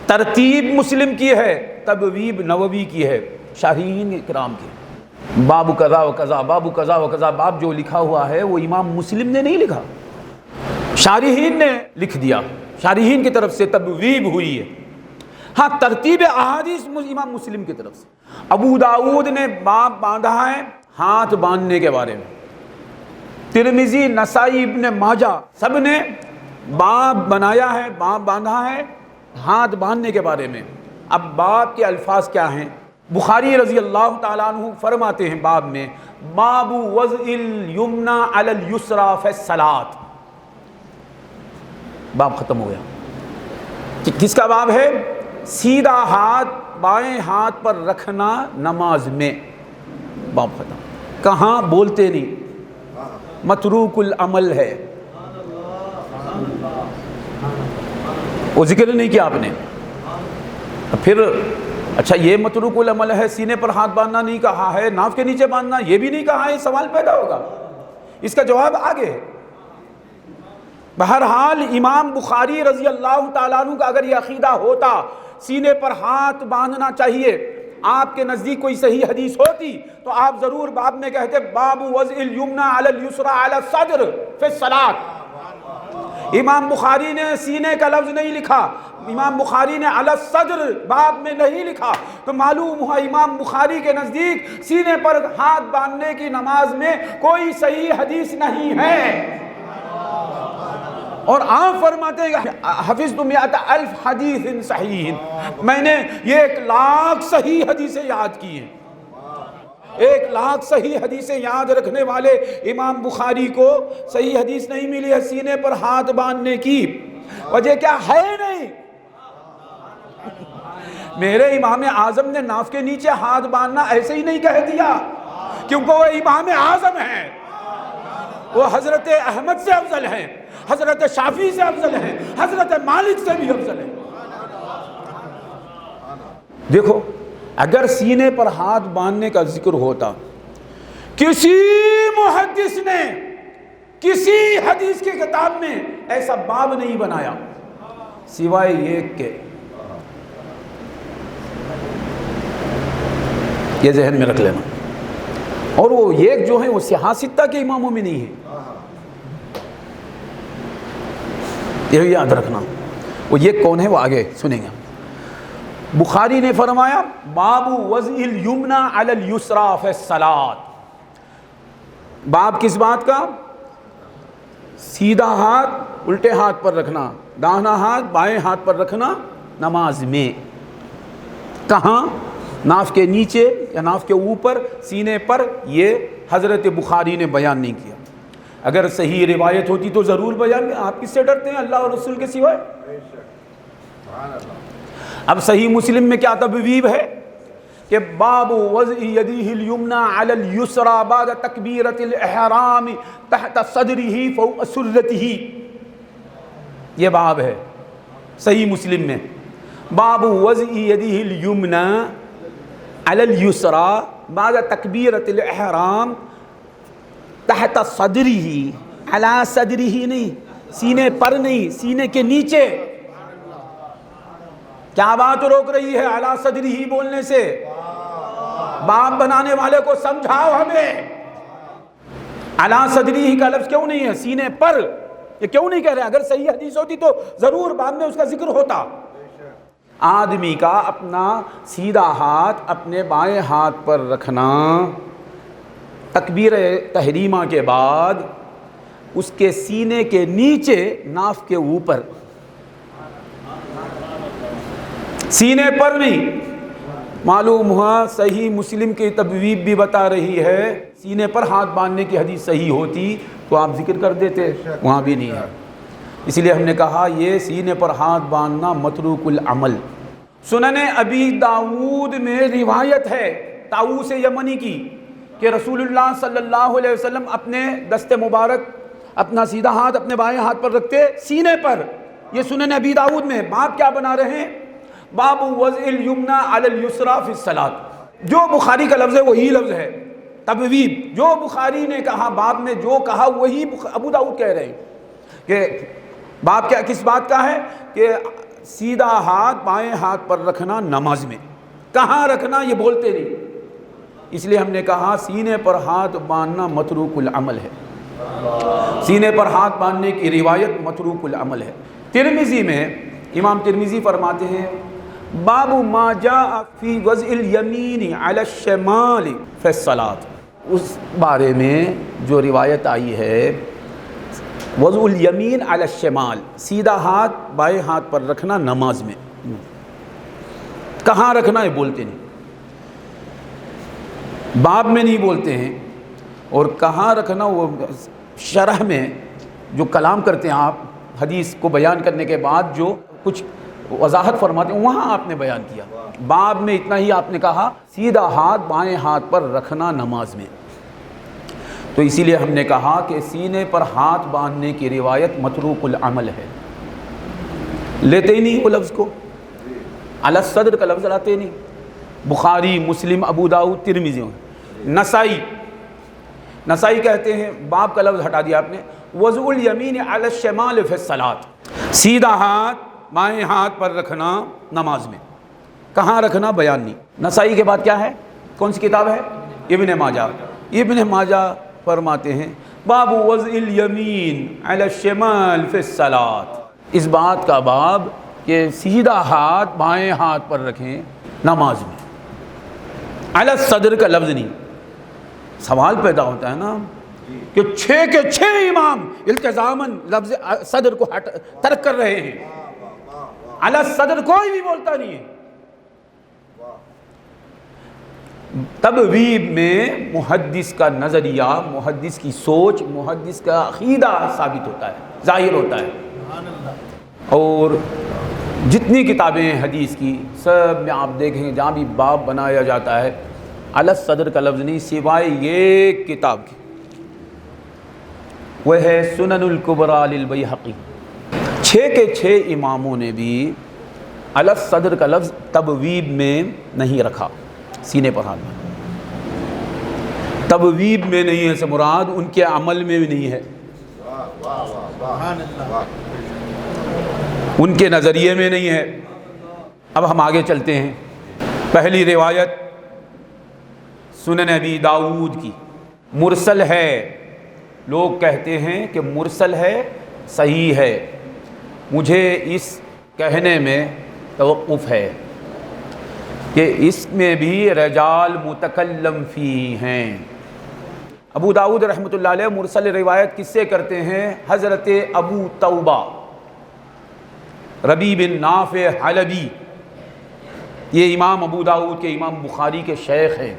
ترتیب مسلم کی ہے، تبویب نووی کی ہے، شارحین اکرام کی. باب قضا و قضا، باب قضا و قضا، باب جو لکھا ہوا ہے وہ امام مسلم نے نہیں لکھا، شارحین نے لکھ دیا. شارحین کی طرف سے تبویب ہوئی ہے. ہاں ترتیب احادیث امام مسلم کی طرف سے. ابو داؤد نے باب باندھا ہے ہاتھ باندھنے کے بارے میں، ترمذی، نسائی، ابن ماجہ سب نے باب بنایا ہے، باب باندھا ہے ہاتھ باندھنے کے بارے میں. اب باب کے الفاظ کیا ہیں؟ بخاری رضی اللہ تعالیٰ عنہ فرماتے ہیں باب میں باب وضع الیمنی علی الیسری فی الصلاۃ. باب ختم ہو گیا. کس کا باب ہے؟ سیدھا ہاتھ بائیں ہاتھ پر رکھنا نماز میں. باب ختم. کہاں؟ بولتے نہیں، متروک العمل ہے، وہ ذکر نہیں کیا آپ نے. پھر اچھا یہ متروک العمل ہے، سینے پر ہاتھ باندھنا نہیں کہا ہے، ناف کے نیچے باندھنا یہ بھی نہیں کہا ہے، سوال پیدا ہوگا، اس کا جواب آگے ہے۔ بہرحال امام بخاری رضی اللہ تعالیٰ عنہ کا اگر یہ عقیدہ ہوتا سینے پر ہاتھ باندھنا چاہیے، آپ کے نزدیک کوئی صحیح حدیث ہوتی تو آپ ضرور باب میں کہتے باب وضع الیمنی علی الیسری علی الصدر فی الصلاۃ۔ امام بخاری نے سینے کا لفظ نہیں لکھا، امام بخاری نے علی الصدر باب میں نہیں لکھا، تو معلوم ہوا امام بخاری کے نزدیک سینے پر ہاتھ باندھنے کی نماز میں کوئی صحیح حدیث نہیں ہے۔ اور آپ فرماتے ہیں حفظت 100,000 حدیث صحیح، میں نے یہ 1,00,000 صحیح حدیثیں یاد کی ہیں۔ 1,00,000 صحیح حدیثیں یاد رکھنے والے امام بخاری کو صحیح حدیث نہیں ملی ہے سینے پر ہاتھ باندھنے کی، وجہ کیا ہے؟ نہیں، میرے امام اعظم نے ناف کے نیچے ہاتھ باندھنا ایسے ہی نہیں کہہ دیا، کیونکہ وہ امام اعظم ہیں، وہ حضرت احمد سے افضل ہیں، حضرت شافعی سے افضل ہیں، حضرت مالک سے بھی افضل ہیں۔ دیکھو اگر سینے پر ہاتھ باندھنے کا ذکر ہوتا، کسی محدث نے کسی حدیث کی کتاب میں ایسا باب نہیں بنایا سوائے یہ کہ، یہ ذہن میں رکھ لینا، اور وہ ایک جو ہے وہ سیاستہ کے اماموں میں نہیں ہے، یہ یاد رکھنا۔ وہ یہ کون ہے وہ آگے سنیں گے۔ بخاری نے فرمایا باب وضع الیمنی علی الیسری فی الصلاۃ، باب کس بات کا؟ سیدھا ہاتھ الٹے ہاتھ پر رکھنا، داہنا ہاتھ بائیں ہاتھ پر رکھنا نماز میں۔ کہاں؟ ناف کے نیچے یا ناف کے اوپر، سینے پر۔ یہ حضرت بخاری نے بیان نہیں کیا، اگر صحیح روایت ہوتی تو ضرور بیان کیا۔ آپ کس سے ڈرتے ہیں؟ اللہ اور رسول کے سوائے۔ اب صحیح مسلم میں کیا تبویب ہے کہ باب وضع یدیہ الیمنی علی الیسری بعد تکبیرۃ الاحرام تحت صدرہ فوق سرتہ، یہ باب ہے صحیح مسلم میں، باب وضع یدیہ الیمنی علی الیسری بعد تکبیرۃ الاحرام تحت صدرہ، علی صدرہ نہیں، سینے پر نہیں، سینے کے نیچے۔ کیا بات روک رہی ہے علی صدرہ بولنے سے؟ باب بنانے والے کو سمجھاؤ ہمیں، علی صدرہ کا لفظ کیوں نہیں ہے؟ سینے پر یہ کیوں نہیں کہہ رہے؟ اگر صحیح حدیث ہوتی تو ضرور بعد میں اس کا ذکر ہوتا۔ آدمی کا اپنا سیدھا ہاتھ اپنے بائیں ہاتھ پر رکھنا، تکبیر تحریمہ کے بعد اس کے سینے کے نیچے ناف کے اوپر، سینے پر نہیں۔ معلوم ہوا صحیح مسلم کی تبویب بھی بتا رہی ہے سینے پر ہاتھ باندھنے کی حدیث صحیح ہوتی تو آپ ذکر کر دیتے، وہاں بھی نہیں ہے۔ اس لیے ہم نے کہا یہ سینے پر ہاتھ باندھنا متروک العمل۔ سنن ابی داؤد میں روایت ہے طاؤوس یمنی کی کہ رسول اللہ صلی اللہ علیہ وسلم اپنے دست مبارک، اپنا سیدھا ہاتھ اپنے بائیں ہاتھ پر رکھتے سینے پر۔ یہ سنن ابی داؤد میں۔ باب کیا بنا رہے ہیں؟ باب وضع الیمنی علی الیسری فی الصلاۃ۔ جو بخاری کا لفظ ہے وہی لفظ ہے، تبویب جو بخاری نے کہا باب میں جو کہا وہی ابو داؤد کہہ رہے ہیں کہ باب کیا کس بات کا ہے کہ سیدھا ہاتھ بائیں ہاتھ پر رکھنا نماز میں۔ کہاں رکھنا یہ بولتے نہیں، اس لیے ہم نے کہا سینے پر ہاتھ باندھنا متروک العمل ہے، سینے پر ہاتھ باندھنے کی روایت متروک العمل ہے۔ ترمذی میں امام ترمذی فرماتے ہیں باب ما جاء فی وضع الیمین علی الشمال فی الصلاۃ، اس بارے میں جو روایت آئی ہے وضع الیمین علی الشمال، سیدھا ہاتھ بائیں ہاتھ پر رکھنا نماز میں۔ کہاں رکھنا ہے بولتے نہیں، باب میں نہیں بولتے ہیں، اور کہاں رکھنا وہ شرح میں جو کلام کرتے ہیں آپ حدیث کو بیان کرنے کے بعد جو کچھ وضاحت فرماتے ہیں وہاں آپ نے بیان کیا۔ باب میں اتنا ہی آپ نے کہا سیدھا ہاتھ بائیں ہاتھ پر رکھنا نماز میں، تو اسی لیے ہم نے کہا کہ سینے پر ہاتھ باندھنے کی روایت متروک العمل ہے، لیتے ہی نہیں وہ لفظ کو، علی الصدر کا لفظ لاتے نہیں۔ بخاری، مسلم، ابو داؤد، ترمذی، نسائی کہتے ہیں، باب کا لفظ ہٹا دیا آپ نے، وضع الیمین علی الشمال فی الصلاۃ، سیدھا ہاتھ بائیں ہاتھ پر رکھنا نماز میں، کہاں رکھنا بیان نہیں۔ نسائی کے بعد کیا ہے، کون سی کتاب ہے؟ ابن ماجہ۔ ابن ماجہ فرماتے ہیں باب وضع الیمین علی الشمال فی الصلاۃ، اس بات کا باب کہ سیدھا ہاتھ بائیں ہاتھ پر رکھیں نماز میں، علی الصدر کا لفظ نہیں۔ سوال پیدا ہوتا ہے نا کہ 6 کے 6 امام التزاماً لفظ صدر کو ترک کر رہے ہیں، علی الصدر کوئی بھی بولتا نہیں ہے۔ تبویب میں محدث کا نظریہ، محدث کی سوچ، محدث کا عقیدہ ثابت ہوتا ہے، ظاہر ہوتا ہے۔ اور جتنی کتابیں ہیں حدیث کی، سب میں آپ دیکھیں جہاں بھی باب بنایا جاتا ہے علی الصدر کا لفظ نہیں، سوائے یہ کتاب کی، وہ ہے سنن الکبریٰ للبیہقی۔ 6 کے 6 اماموں نے بھی علی الصدر کا لفظ تبویب میں نہیں رکھا، سینے پر ہاتھ میں۔ تبویب میں نہیں ہے سے مراد ان کے عمل میں بھی نہیں ہے، ان کے نظریے میں نہیں ہے۔ اب ہم آگے چلتے ہیں۔ پہلی روایت سنن ابی داؤد کی، مرسل ہے، لوگ کہتے ہیں کہ مرسل ہے، صحیح ہے، مجھے اس کہنے میں توقف ہے کہ اس میں بھی رجال متکلم فی ہیں۔ ابو داؤد رحمۃ اللہ علیہ مرسل روایت کس سے کرتے ہیں؟ حضرت ابو توبہ ربیع بن نافع حلبی، یہ امام ابو داؤد کے، امام بخاری کے شیخ ہیں،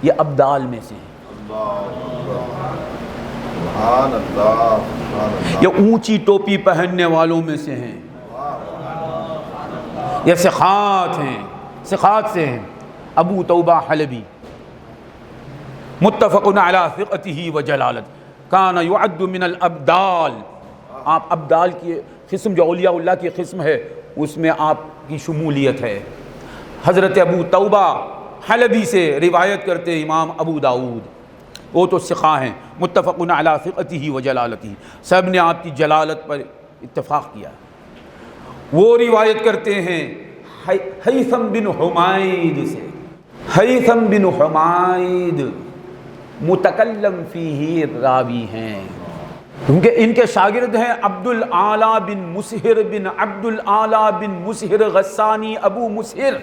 یہ ابدال میں سے ہیں، یہ اونچی ٹوپی پہننے والوں میں سے ہیں، یہ ثقات ہیں، ثقات سے ہیں۔ ابو توبہ حلبی متفق علی ثقتہ و جلالت، کان یعد من الابدال، آپ ابدال کی قسم جو اولیاء اللہ کی قسم ہے اس میں آپ کی شمولیت ہے۔ حضرت ابو توبہ حلبی سے روایت کرتے ہیں امام ابو داؤد، وہ تو ثقہ ہیں، متفق علی ثقتہ و جلالتہ، سب نے آپ کی جلالت پر اتفاق کیا۔ وہ روایت کرتے ہیں ہیثم بن حمید سے، ہیثم بن حمید متکلم فیہ راوی ہیں، کیونکہ ان کے شاگرد ہیں عبد الاعلیٰ بن مسہر بن عبد الاعلیٰ بن مسہر غسانی ابو مسہر،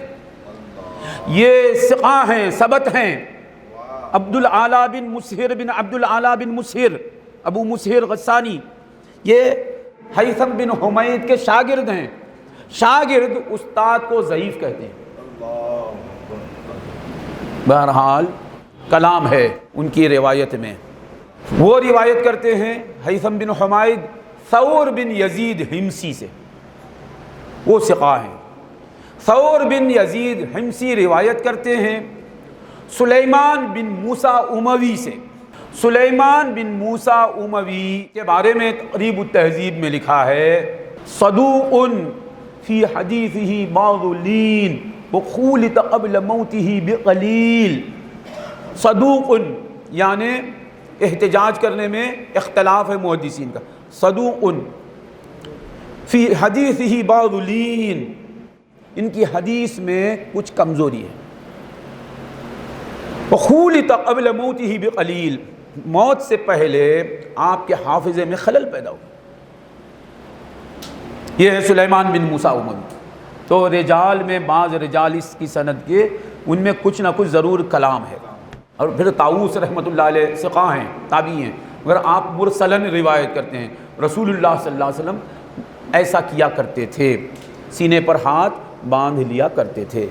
یہ ثقہ ہیں، ثبت ہیں۔ عبد الاعلیٰ بن مسہر بن عبد الاعلیٰ بن مسہر ابو مسہر غسانی، یہ ہیثم بن حمید کے شاگرد ہیں۔ شاگرد استاد کو ضعیف کہتے ہیں، بہرحال کلام ہے ان کی روایت میں۔ وہ روایت کرتے ہیں ہیثم بن حمید ثور بن یزید حمصی سے، وہ ثقہ ہیں۔ ثور بن یزید حمصی روایت کرتے ہیں سلیمان بن موسیٰ اموی سے۔ سلیمان بن موسیٰ اموی کے بارے میں تقریب التہذیب میں لکھا ہے صدوق فی حدیثہ بعض لین وخولط قبل موتہ بقلیل۔ صدوق یعنی احتجاج کرنے میں اختلاف ہے محدثین کا، صدوق فی حدیثہ بعض لین، ان کی حدیث میں کچھ کمزوری ہے۔ وخولط قبل موتہ بقلیل، موت سے پہلے آپ کے حافظے میں خلل پیدا ہو۔ یہ ہے سلیمان بن موسیٰ اموی۔ تو رجال میں بعض رجال اس کی سند کے، ان میں کچھ نہ کچھ ضرور کلام ہے۔ اور پھر طاؤوس رحمۃ اللہ علیہ ثقہ ہیں، تابعی ہیں، مگر آپ مرسلن روایت کرتے ہیں رسول اللہ صلی اللہ علیہ وسلم ایسا کیا کرتے تھے، سینے پر ہاتھ باندھ لیا کرتے تھے۔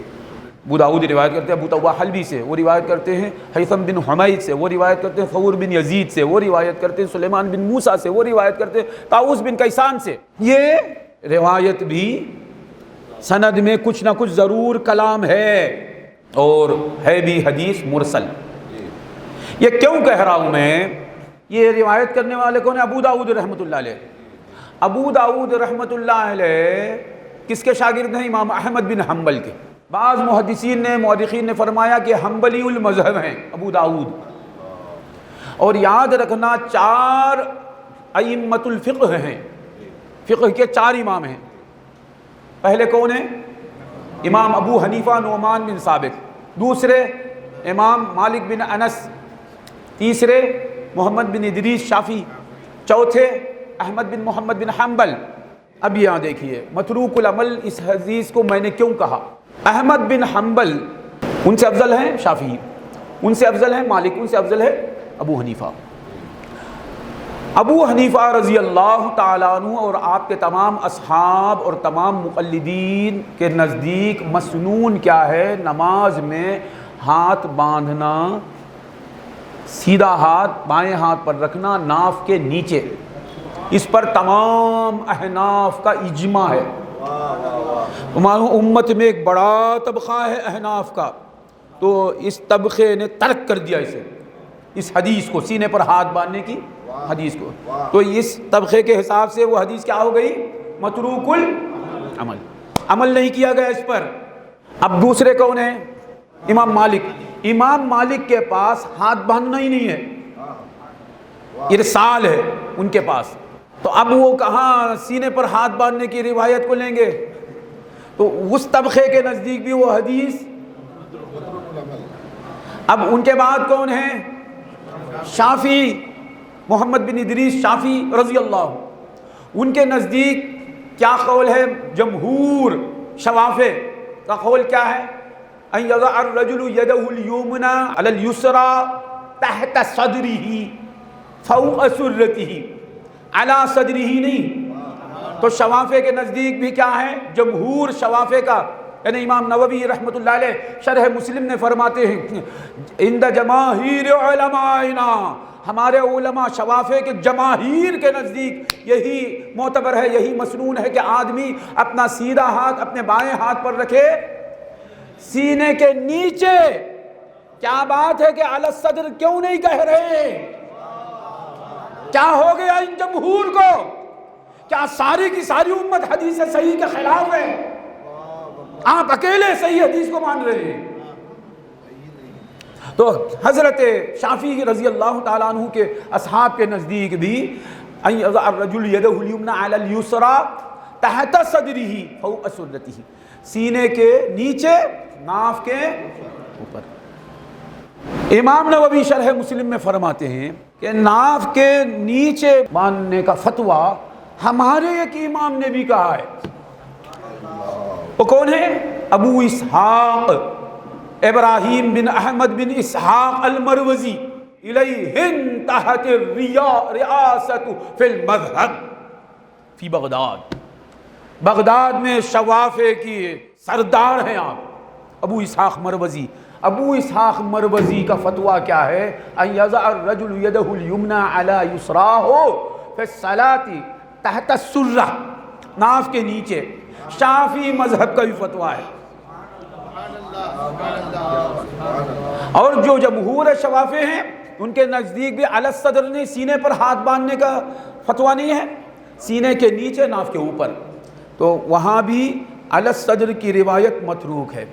ابو داؤد روایت کرتے ہیں ابو توبہ حلبی سے، وہ روایت کرتے ہیں ہیثم بن حمید سے، وہ روایت کرتے ہیں ثور بن یزید سے، وہ روایت کرتے ہیں سلیمان بن موسیٰ سے، وہ روایت کرتے ہیں طاؤوس بن کیسان سے۔ یہ روایت بھی سند میں کچھ نہ کچھ ضرور کلام ہے، اور ہے بھی حدیث مرسل۔ یہ کیوں کہہ رہا ہوں میں؟ یہ روایت کرنے والے کون ہیں؟ ابو داؤد رحمۃ اللہ علیہ۔ ابو داؤد رحمۃ اللہ علیہ کس کے شاگرد ہیں؟ امام احمد بن حنبل کے۔ بعض محدثین نے مورخین نے فرمایا کہ حنبلی المذہب ہیں ابو داؤد، اور یاد رکھنا 4 ائمۃ الفقہ ہیں، فقہ کے 4 امام ہیں۔ پہلے کون ہیں؟ امام ابو حنیفہ نعمان بن ثابت، دوسرے امام مالک بن انس، تیسرے محمد بن ادریس شافعی، چوتھے احمد بن محمد بن حنبل۔ اب یہاں دیکھیے متروک العمل اس حدیث کو میں نے کیوں کہا۔ احمد بن حنبل ان سے افضل ہیں شافعی، ان سے افضل ہیں مالک، ان سے افضل ہے ابو حنیفہ۔ ابو حنیفہ رضی اللہ تعالیٰ عنہ اور آپ کے تمام اصحاب اور تمام مقلدین کے نزدیک مسنون کیا ہے؟ نماز میں ہاتھ باندھنا، سیدھا ہاتھ بائیں ہاتھ پر رکھنا ناف کے نیچے، اس پر تمام احناف کا اجماع ہے۔ معلوم امت میں ایک بڑا طبقہ ہے احناف کا، تو اس طبقے نے ترک کر دیا اسے، اس حدیث کو، سینے پر ہاتھ باندھنے کی حدیث کو، تو اس طبقے کے حساب سے وہ حدیث کیا ہو گئی؟ متروک العمل، عمل نہیں کیا گیا اس پر۔ اب دوسرے کون ہیں؟ امام مالک۔ امام مالک کے پاس ہاتھ باندھنا ہی نہیں ہے، ارسال ہے ان کے پاس، تو اب وہ کہاں سینے پر ہاتھ باندھنے کی روایت کو لیں گے؟ تو اس طبقے کے نزدیک بھی وہ حدیث۔ اب ان کے بعد کون ہیں؟ شافعی، محمد بن ادریس شافعی رضی اللہ، ان کے نزدیک کیا قول ہے؟ جمہور شوافع کا قول کیا ہے؟ ان یضع الرجل یدہ الیمنی علی الیسری تحت صدرہ فوق سرتہ، علی صدرہ نہیں۔ تو شوافع کے نزدیک بھی کیا ہے؟ جمہور شوافع کا، یعنی امام نووی رحمۃ اللہ علیہ شرح مسلم نے فرماتے ہیں عند جماہیر علمائنا، ہمارے علماء شوافع کے جماہیر کے نزدیک یہی معتبر ہے، یہی مسنون ہے کہ آدمی اپنا سیدھا ہاتھ اپنے بائیں ہاتھ پر رکھے سینے کے نیچے۔ کیا بات ہے کہ علی الصدر کیوں نہیں کہہ رہے؟ کیا ہو گیا ان جمہور کو؟ کیا ساری کی ساری امت حدیث صحیح کے خلاف ہے؟ آپ اکیلے صحیح حدیث کو مان رہے ہیں؟ تو حضرت شافعی رضی اللہ تعالیٰ عنہ کے اصحاب کے نزدیک بھی ان یضع الرجل یدہ الیمنی علی الیسری تحت صدرہ فوق سرتہ، سینے کے نیچے ناف کے اوپر۔ امام نووی شرح مسلم میں فرماتے ہیں کہ ناف کے نیچے باندھنے کا فتویٰ ہمارے ایک امام نے بھی کہا ہے۔ وہ کون ہے؟ ابو اسحاق ابراہیم بن احمد بن اسحاق المروزی، الیہ انتہت ریاست فی المذہب فی بغداد، بغداد میں شوافع کی سردار ہیں آپ، ابو اسحاق مروزی۔ ابو اسحاق مروزی کا فتویٰ کیا ہے؟ ان یضع الرجل یدہ الیمنی علی یسراہ فی الصلاۃ تحت السرہ، ناف کے نیچے۔ شافعی مذہب کا بھی فتویٰ ہے، اور جو جمہور شوافع ہیں ان کے نزدیک بھی علی الصدر نے سینے پر ہاتھ باندھنے کا فتویٰ نہیں ہے، سینے کے نیچے ناف کے اوپر، تو وہاں بھی علی الصدر کی روایت متروک ہے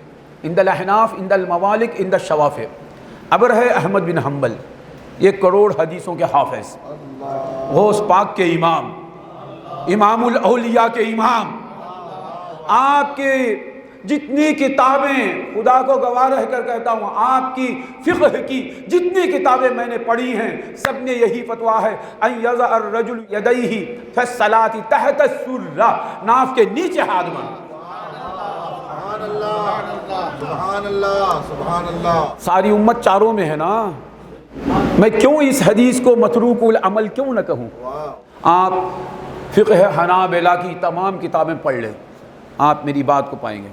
عند الاحناف، عند الموالک، عند الشوافع۔ اب رہے احمد بن حنبل، 1 کروڑ حدیثوں کے حافظ، غوث پاک کے امام، امام الاولیاء کے امام، آپ کے جتنی کتابیں، خدا کو گواہ رہ کر کہتا ہوں، آپ کی فقہ کی جتنی کتابیں میں نے پڑھی ہیں سب نے یہی فتویٰ ہے ان یضع الرجل یدیہ فی الصلاۃ تحت السرہ، ناف کے نیچے ہاتھ باندھ۔ سبحان اللہ سبحان اللہ۔ ساری امت چاروں میں ہے نا، میں کیوں اس حدیث کو متروک العمل کیوں نہ کہوں؟ آپ فقہ حنابلہ کی تمام کتابیں پڑھ لیں، آپ میری بات کو پائیں گے،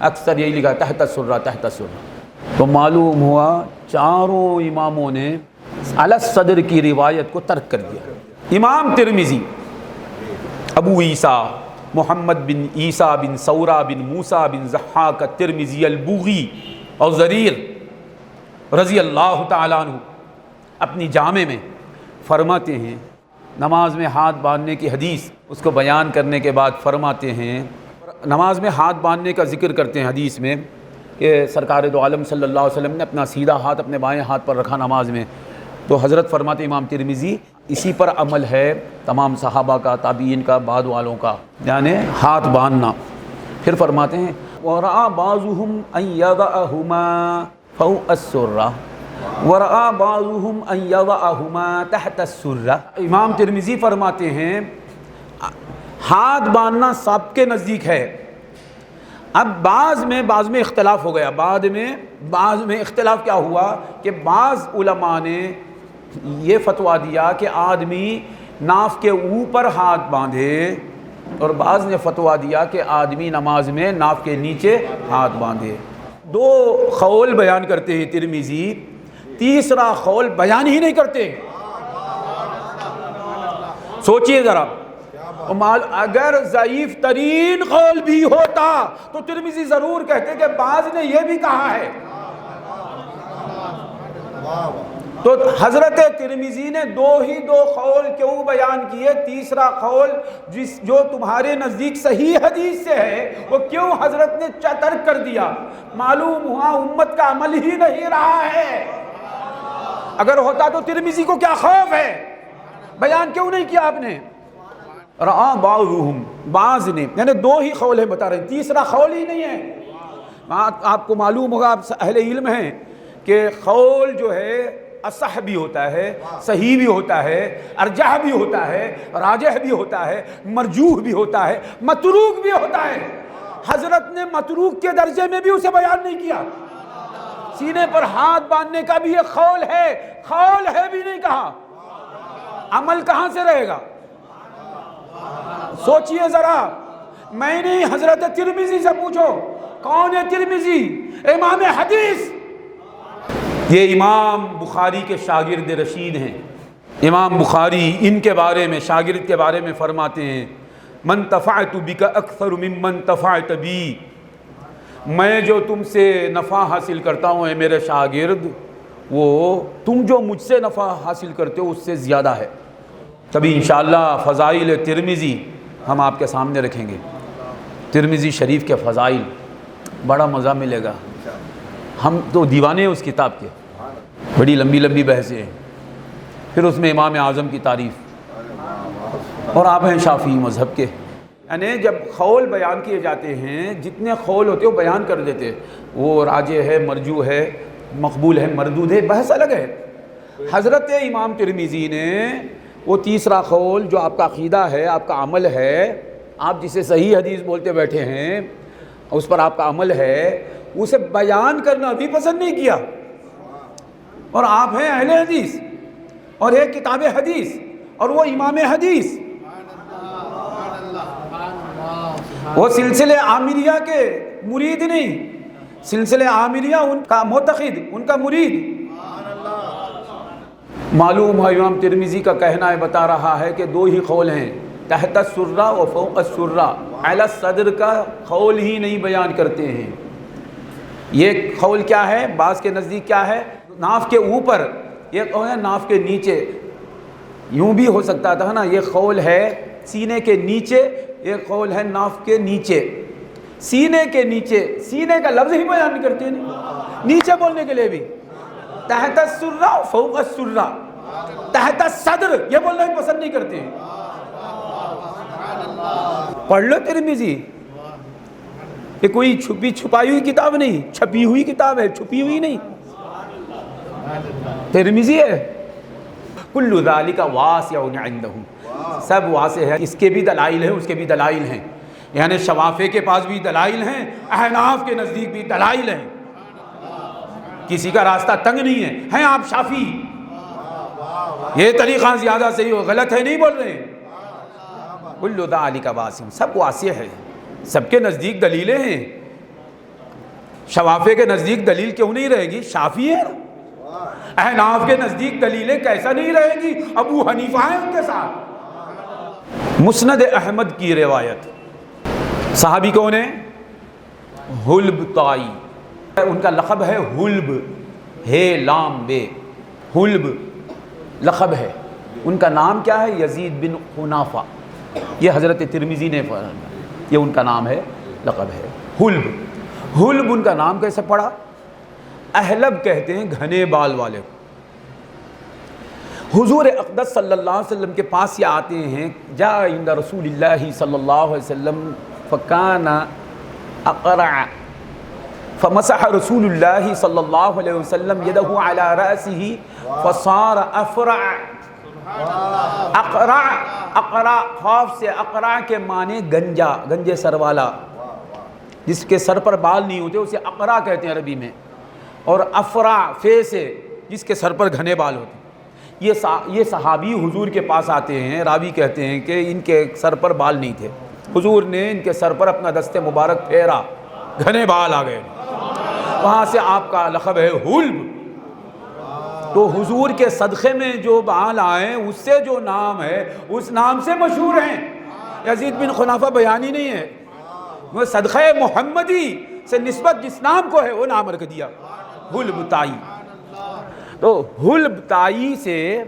اکثر یہی لکھا تحت السرہ تحت السرہ۔ تو معلوم ہوا چاروں اماموں نے علی الصدر کی روایت کو ترک کر دیا۔ امام ترمذی، ابو عیسیٰ محمد بن عیسیٰ بن ثورہ بن موسیٰ بن ضحاک الترمذی البوغی اور زریر رضی اللہ تعالیٰ عنہ اپنی جامع میں فرماتے ہیں، نماز میں ہاتھ باندھنے کی حدیث اس کو بیان کرنے کے بعد فرماتے ہیں نماز میں ہاتھ باندھنے کا ذکر کرتے ہیں حدیث میں کہ سرکار دو عالم صلی اللہ علیہ وسلم نے اپنا سیدھا ہاتھ اپنے بائیں ہاتھ پر رکھا نماز میں، تو حضرت فرماتے امام ترمذی اسی پر عمل ہے تمام صحابہ کا، تابعین کا، بعد والوں کا، یعنی ہاتھ باندھنا۔ پھر فرماتے ہیں وَرَأَى بَعْضُهُمْ أَنْ يَضَعَهُمَا فَوْقَ السُّرَّةِ وَرَأَى بَعْضُهُمْ أَنْ يَضَعَهُمَا تَحْتَ السُّرَّةِ۔ امام ترمذی فرماتے ہیں ہاتھ باندھنا سب کے نزدیک ہے، اب بعض میں اختلاف ہو گیا، بعض میں اختلاف کیا ہوا کہ بعض علماء نے یہ فتویٰ دیا کہ آدمی ناف کے اوپر ہاتھ باندھے، اور بعض نے فتویٰ دیا کہ آدمی نماز میں ناف کے نیچے ہاتھ باندھے۔ دو قول بیان کرتے ہیں ترمذی، تیسرا قول بیان ہی نہیں کرتے۔ سوچئے ذرا، اگر ضعیف ترین قول بھی ہوتا تو ترمذی ضرور کہتے کہ بعض نے یہ بھی کہا ہے۔ تو حضرت ترمذی نے دو قول کیوں بیان کیے؟ تیسرا قول جو تمہارے نزدیک صحیح حدیث سے ہے وہ کیوں حضرت نے ترک کر دیا؟ معلوم ہوا امت کا عمل ہی نہیں رہا ہے۔ اگر ہوتا تو ترمذی کو کیا خوف ہے؟ بیان کیوں نہیں کیا آپ نے؟ رَآ بَعْضُهُمْ، بعض نے، یعنی دو ہی قول ہیں بتا رہے ہیں، تیسرا قول ہی نہیں ہے۔ آپ کو معلوم ہوگا، آپ اہل علم ہیں کہ قول جو ہے اصح بھی ہوتا ہے، صحیح بھی ہوتا ہے، ارجح بھی ہوتا ہے، راجح بھی ہوتا ہے، مرجوح بھی ہوتا ہے، متروک بھی ہوتا ہے۔ حضرت نے متروک کے درجے میں بھی اسے بیان نہیں کیا۔ سینے پر ہاتھ باندھنے کا بھی ایک قول ہے بھی نہیں کہا، عمل کہاں سے رہے گا؟ سوچئے ذرا، میں نے حضرت ترمذی سے پوچھو کون ہے ترمذی؟ امام حدیث، یہ امام بخاری کے شاگرد رشید ہیں۔ امام بخاری ان کے بارے میں، شاگرد کے بارے میں فرماتے ہیں من تفعت بک اکثر ممن تفعت بی، میں جو تم سے نفع حاصل کرتا ہوں اے میرے شاگرد، وہ تم جو مجھ سے نفع حاصل کرتے ہو اس سے زیادہ ہے۔ کبھی انشاءاللہ فضائل ترمذی ہم آپ کے سامنے رکھیں گے، ترمذی شریف کے فضائل، بڑا مزہ ملے گا۔ ہم تو دیوانے ہیں اس کتاب کے، بڑی لمبی بحثیں ہیں۔ پھر اس میں امام اعظم کی تعریف، اور آپ ہیں شافعی مذہب کے، یعنی جب قول بیان کیے جاتے ہیں جتنے قول ہوتے ہیں وہ بیان کر دیتے، وہ راجح ہے، مرجوح ہے، مقبول ہے، مردود ہے، بحث الگ ہے۔ حضرت امام ترمذی نے وہ تیسرا قول جو آپ کا عقیدہ ہے، آپ کا عمل ہے، آپ جسے صحیح حدیث بولتے بیٹھے ہیں، اس پر آپ کا عمل ہے، اسے بیان کرنا بھی پسند نہیں کیا۔ اور آپ ہیں اہل حدیث اور ایک کتاب حدیث اور وہ امام حدیث، وہ سلسلے عامریہ کے مرید نہیں، سلسلے عامریہ ان کا معتقد، ان کا مرید۔ معلوم ہے امام ترمذی کا کہنا ہے، بتا رہا ہے کہ دو ہی قول ہیں، تحت السرہ و فوق السرہ، اعلی الصدر کا قول ہی نہیں بیان کرتے ہیں۔ یہ قول کیا ہے؟ بعض کے نزدیک کیا ہے؟ ناف کے اوپر، یہ قول ہے ناف کے نیچے، یوں بھی ہو سکتا تھا نا، یہ قول ہے سینے کے نیچے، یہ قول ہے ناف کے نیچے، سینے کے نیچے، سینے کا لفظ ہی بیان نہیں کرتے ہیں، نیچے بولنے کے لیے بھی تحت السرہ و فوق السرہ، تحت الصدر یہ بولنا ہی پسند نہیں کرتے ہیں۔ پڑھ لو ترمذی، یہ کوئی چھپی چھپائی ہوئی کتاب نہیں، چھپی ہوئی کتاب ہے، چھپی ہوئی نہیں، ترمذی ہے۔ کل ذالک واسع عندہ، سب واسع ہے، اس کے بھی دلائل ہیں، اس کے بھی دلائل ہیں، یعنی شوافع کے پاس بھی دلائل ہیں، احناف کے نزدیک بھی دلائل ہیں، کسی کا راستہ تنگ نہیں ہے۔ ہیں آپ شافعی، یہ طریقہ زیادہ صحیح ہو، غلط ہے نہیں بول رہے ہیں، کل ذالک واسع، سب واسع ہے، سب کے نزدیک دلیلیں ہیں۔ شوافع کے نزدیک دلیل کیوں نہیں رہے گی؟ شافعی ہے۔ احناف کے نزدیک دلیلیں کیسا نہیں رہے گی؟ ابو حنیفہ ہیں ان کے ساتھ۔ مسند احمد کی روایت، صحابی کون ہے؟ حلب طائی، ان کا لقب ہے حلب، ہے لام بے، حلب لقب ہے، ان کا نام کیا ہے؟ یزید بن حنافہ، یہ حضرت ترمذی نے فرمایا، یہ ان کا نام ہے، لقب ہے حلب۔ حلب ان کا نام کیسے پڑا؟ احلب کہتے ہیں گھنے بال والے کو۔ حضور اقدس صلی اللہ علیہ وسلم کے پاس یہ آتے ہیں، جاء عند رسول اللہ صلی اللہ علیہ وسلم فکان اقرع فمسح رسول اللہ صلی اللہ علیہ وسلم یدہ علی رأسہ فصار افرع۔ اقرع، اقرع خوف سے، اقرع کے معنی گنجا، گنجے سر والا، جس کے سر پر بال نہیں ہوتے اسے اقرع کہتے ہیں عربی میں، اور افرع فے سے، جس کے سر پر گھنے بال ہوتے ہیں۔ یہ صحابی حضور کے پاس آتے ہیں، راوی کہتے ہیں کہ ان کے سر پر بال نہیں تھے، حضور نے ان کے سر پر اپنا دست مبارک پھیرا، گھنے بال آ گئے، وہاں سے آپ کا لقب ہے حلب۔ تو حضور کے صدقے میں جو بال آئے اس سے جو نام ہے اس نام سے مشہور ہیں۔ یزید بن خنافہ بیانی نہیں ہے، وہ صدقہ محمدی سے نسبت جس نام کو ہے وہ نام رکھ دیا، حلب تائی۔ تو حلب تائی سے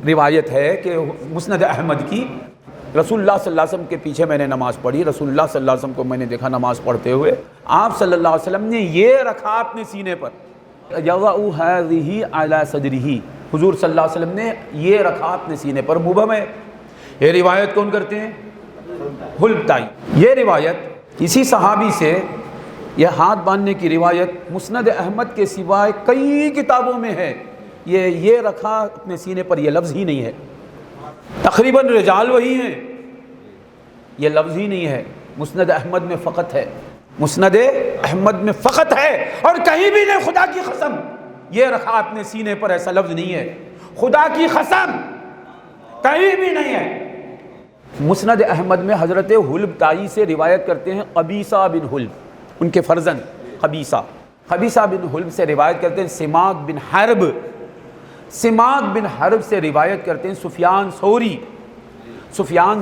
روایت ہے کہ مسند احمد کی، رسول اللہ صلی اللہ علیہ وسلم کے پیچھے میں نے نماز پڑھی، رسول اللہ صلی اللہ علیہ وسلم کو میں نے دیکھا نماز پڑھتے ہوئے، آپ صلی اللہ علیہ وسلم نے یہ رکھا اپنے سینے پر، یضع هذه علی صدرہ، حضور صلی اللہ علیہ وسلم نے یہ رکھا اپنے سینے پر، مبہم ہے۔ یہ روایت کون کرتے ہیں؟ حلب تائی۔ یہ روایت اسی صحابی سے، یہ ہاتھ باندھنے کی روایت مسند احمد کے سوائے کئی کتابوں میں ہے، یہ رکھا اپنے سینے پر، یہ لفظ ہی نہیں ہے، تقریباً رجال وہی ہیں، یہ لفظ ہی نہیں ہے، مسند احمد میں فقط ہے، مسند احمد میں فقط ہے، اور کہیں بھی نہیں، خدا کی قسم یہ رکھا اپنے سینے پر، ایسا لفظ نہیں ہے، خدا کی قسم کہیں بھی نہیں ہے۔ مسند احمد میں حضرت حلب تائی سے روایت کرتے ہیں قبیصہ بن حلب، ان کے فرزند قبیصہ بن حلب سے روایت کرتے ہیں سماک بن حرب، سماک بن حرب سے روایت کرتے ہیں سفیان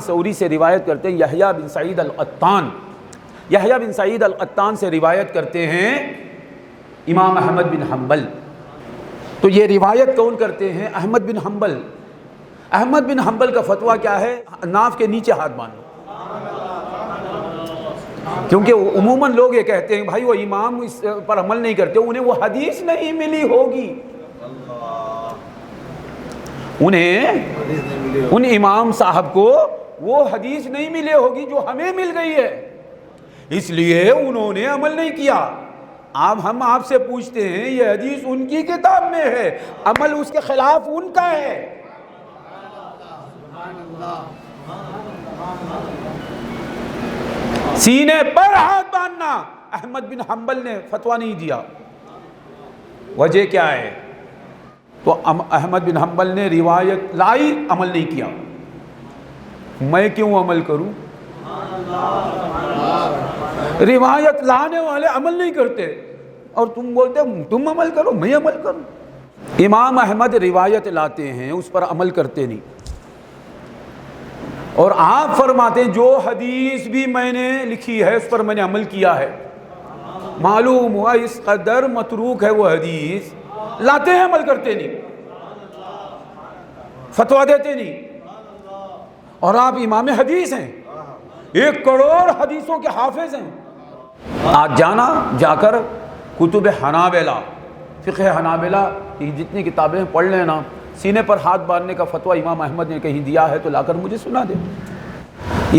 ثوری سے روایت کرتے ہیں یحییٰ بن سعید القطان، یحییٰ بن سعید القطان سے روایت کرتے ہیں امام احمد بن حنبل۔ تو یہ روایت کون کرتے ہیں؟ احمد بن حنبل۔ احمد بن حنبل کا فتویٰ کیا ہے؟ ناف کے نیچے ہاتھ باندھو، کیونکہ عموماً لوگ یہ کہتے ہیں بھائی وہ امام اس پر عمل نہیں کرتے، انہیں وہ حدیث نہیں ملی ہوگی، انہیں ان امام صاحب کو وہ حدیث نہیں ملے ہوگی جو ہمیں مل گئی ہے، اس لیے انہوں نے عمل نہیں کیا۔ اب ہم آپ سے پوچھتے ہیں، یہ حدیث ان کی کتاب میں ہے، عمل اس کے خلاف ان کا ہے۔ سینے پر ہاتھ باندھنا احمد بن حنبل نے فتویٰ نہیں دیا، وجہ کیا ہے؟ تو احمد بن حنبل نے روایت لائی، عمل نہیں کیا، میں کیوں عمل کروں؟ روایت لانے والے عمل نہیں کرتے اور تم بولتے تم عمل کرو، میں عمل کروں۔ امام احمد روایت لاتے ہیں، اس پر عمل کرتے نہیں، اور آپ فرماتے ہیں جو حدیث بھی میں نے لکھی ہے اس پر میں نے عمل کیا ہے، معلوم ہوا اس قدر متروک ہے وہ حدیث، لاتے ہیں عمل کرتے نہیں، فتویٰ دیتے نہیں، اور آپ امام حدیث ہیں، 1 کروڑ حدیثوں کے حافظ ہیں۔ آج جا کر کتب حنابلہ، فقہ حنابلہ کی جتنی کتابیں پڑھ لینا، سینے پر ہاتھ باندھنے کا فتویٰ امام احمد نے کہیں دیا ہے تو لا کر مجھے سنا دے۔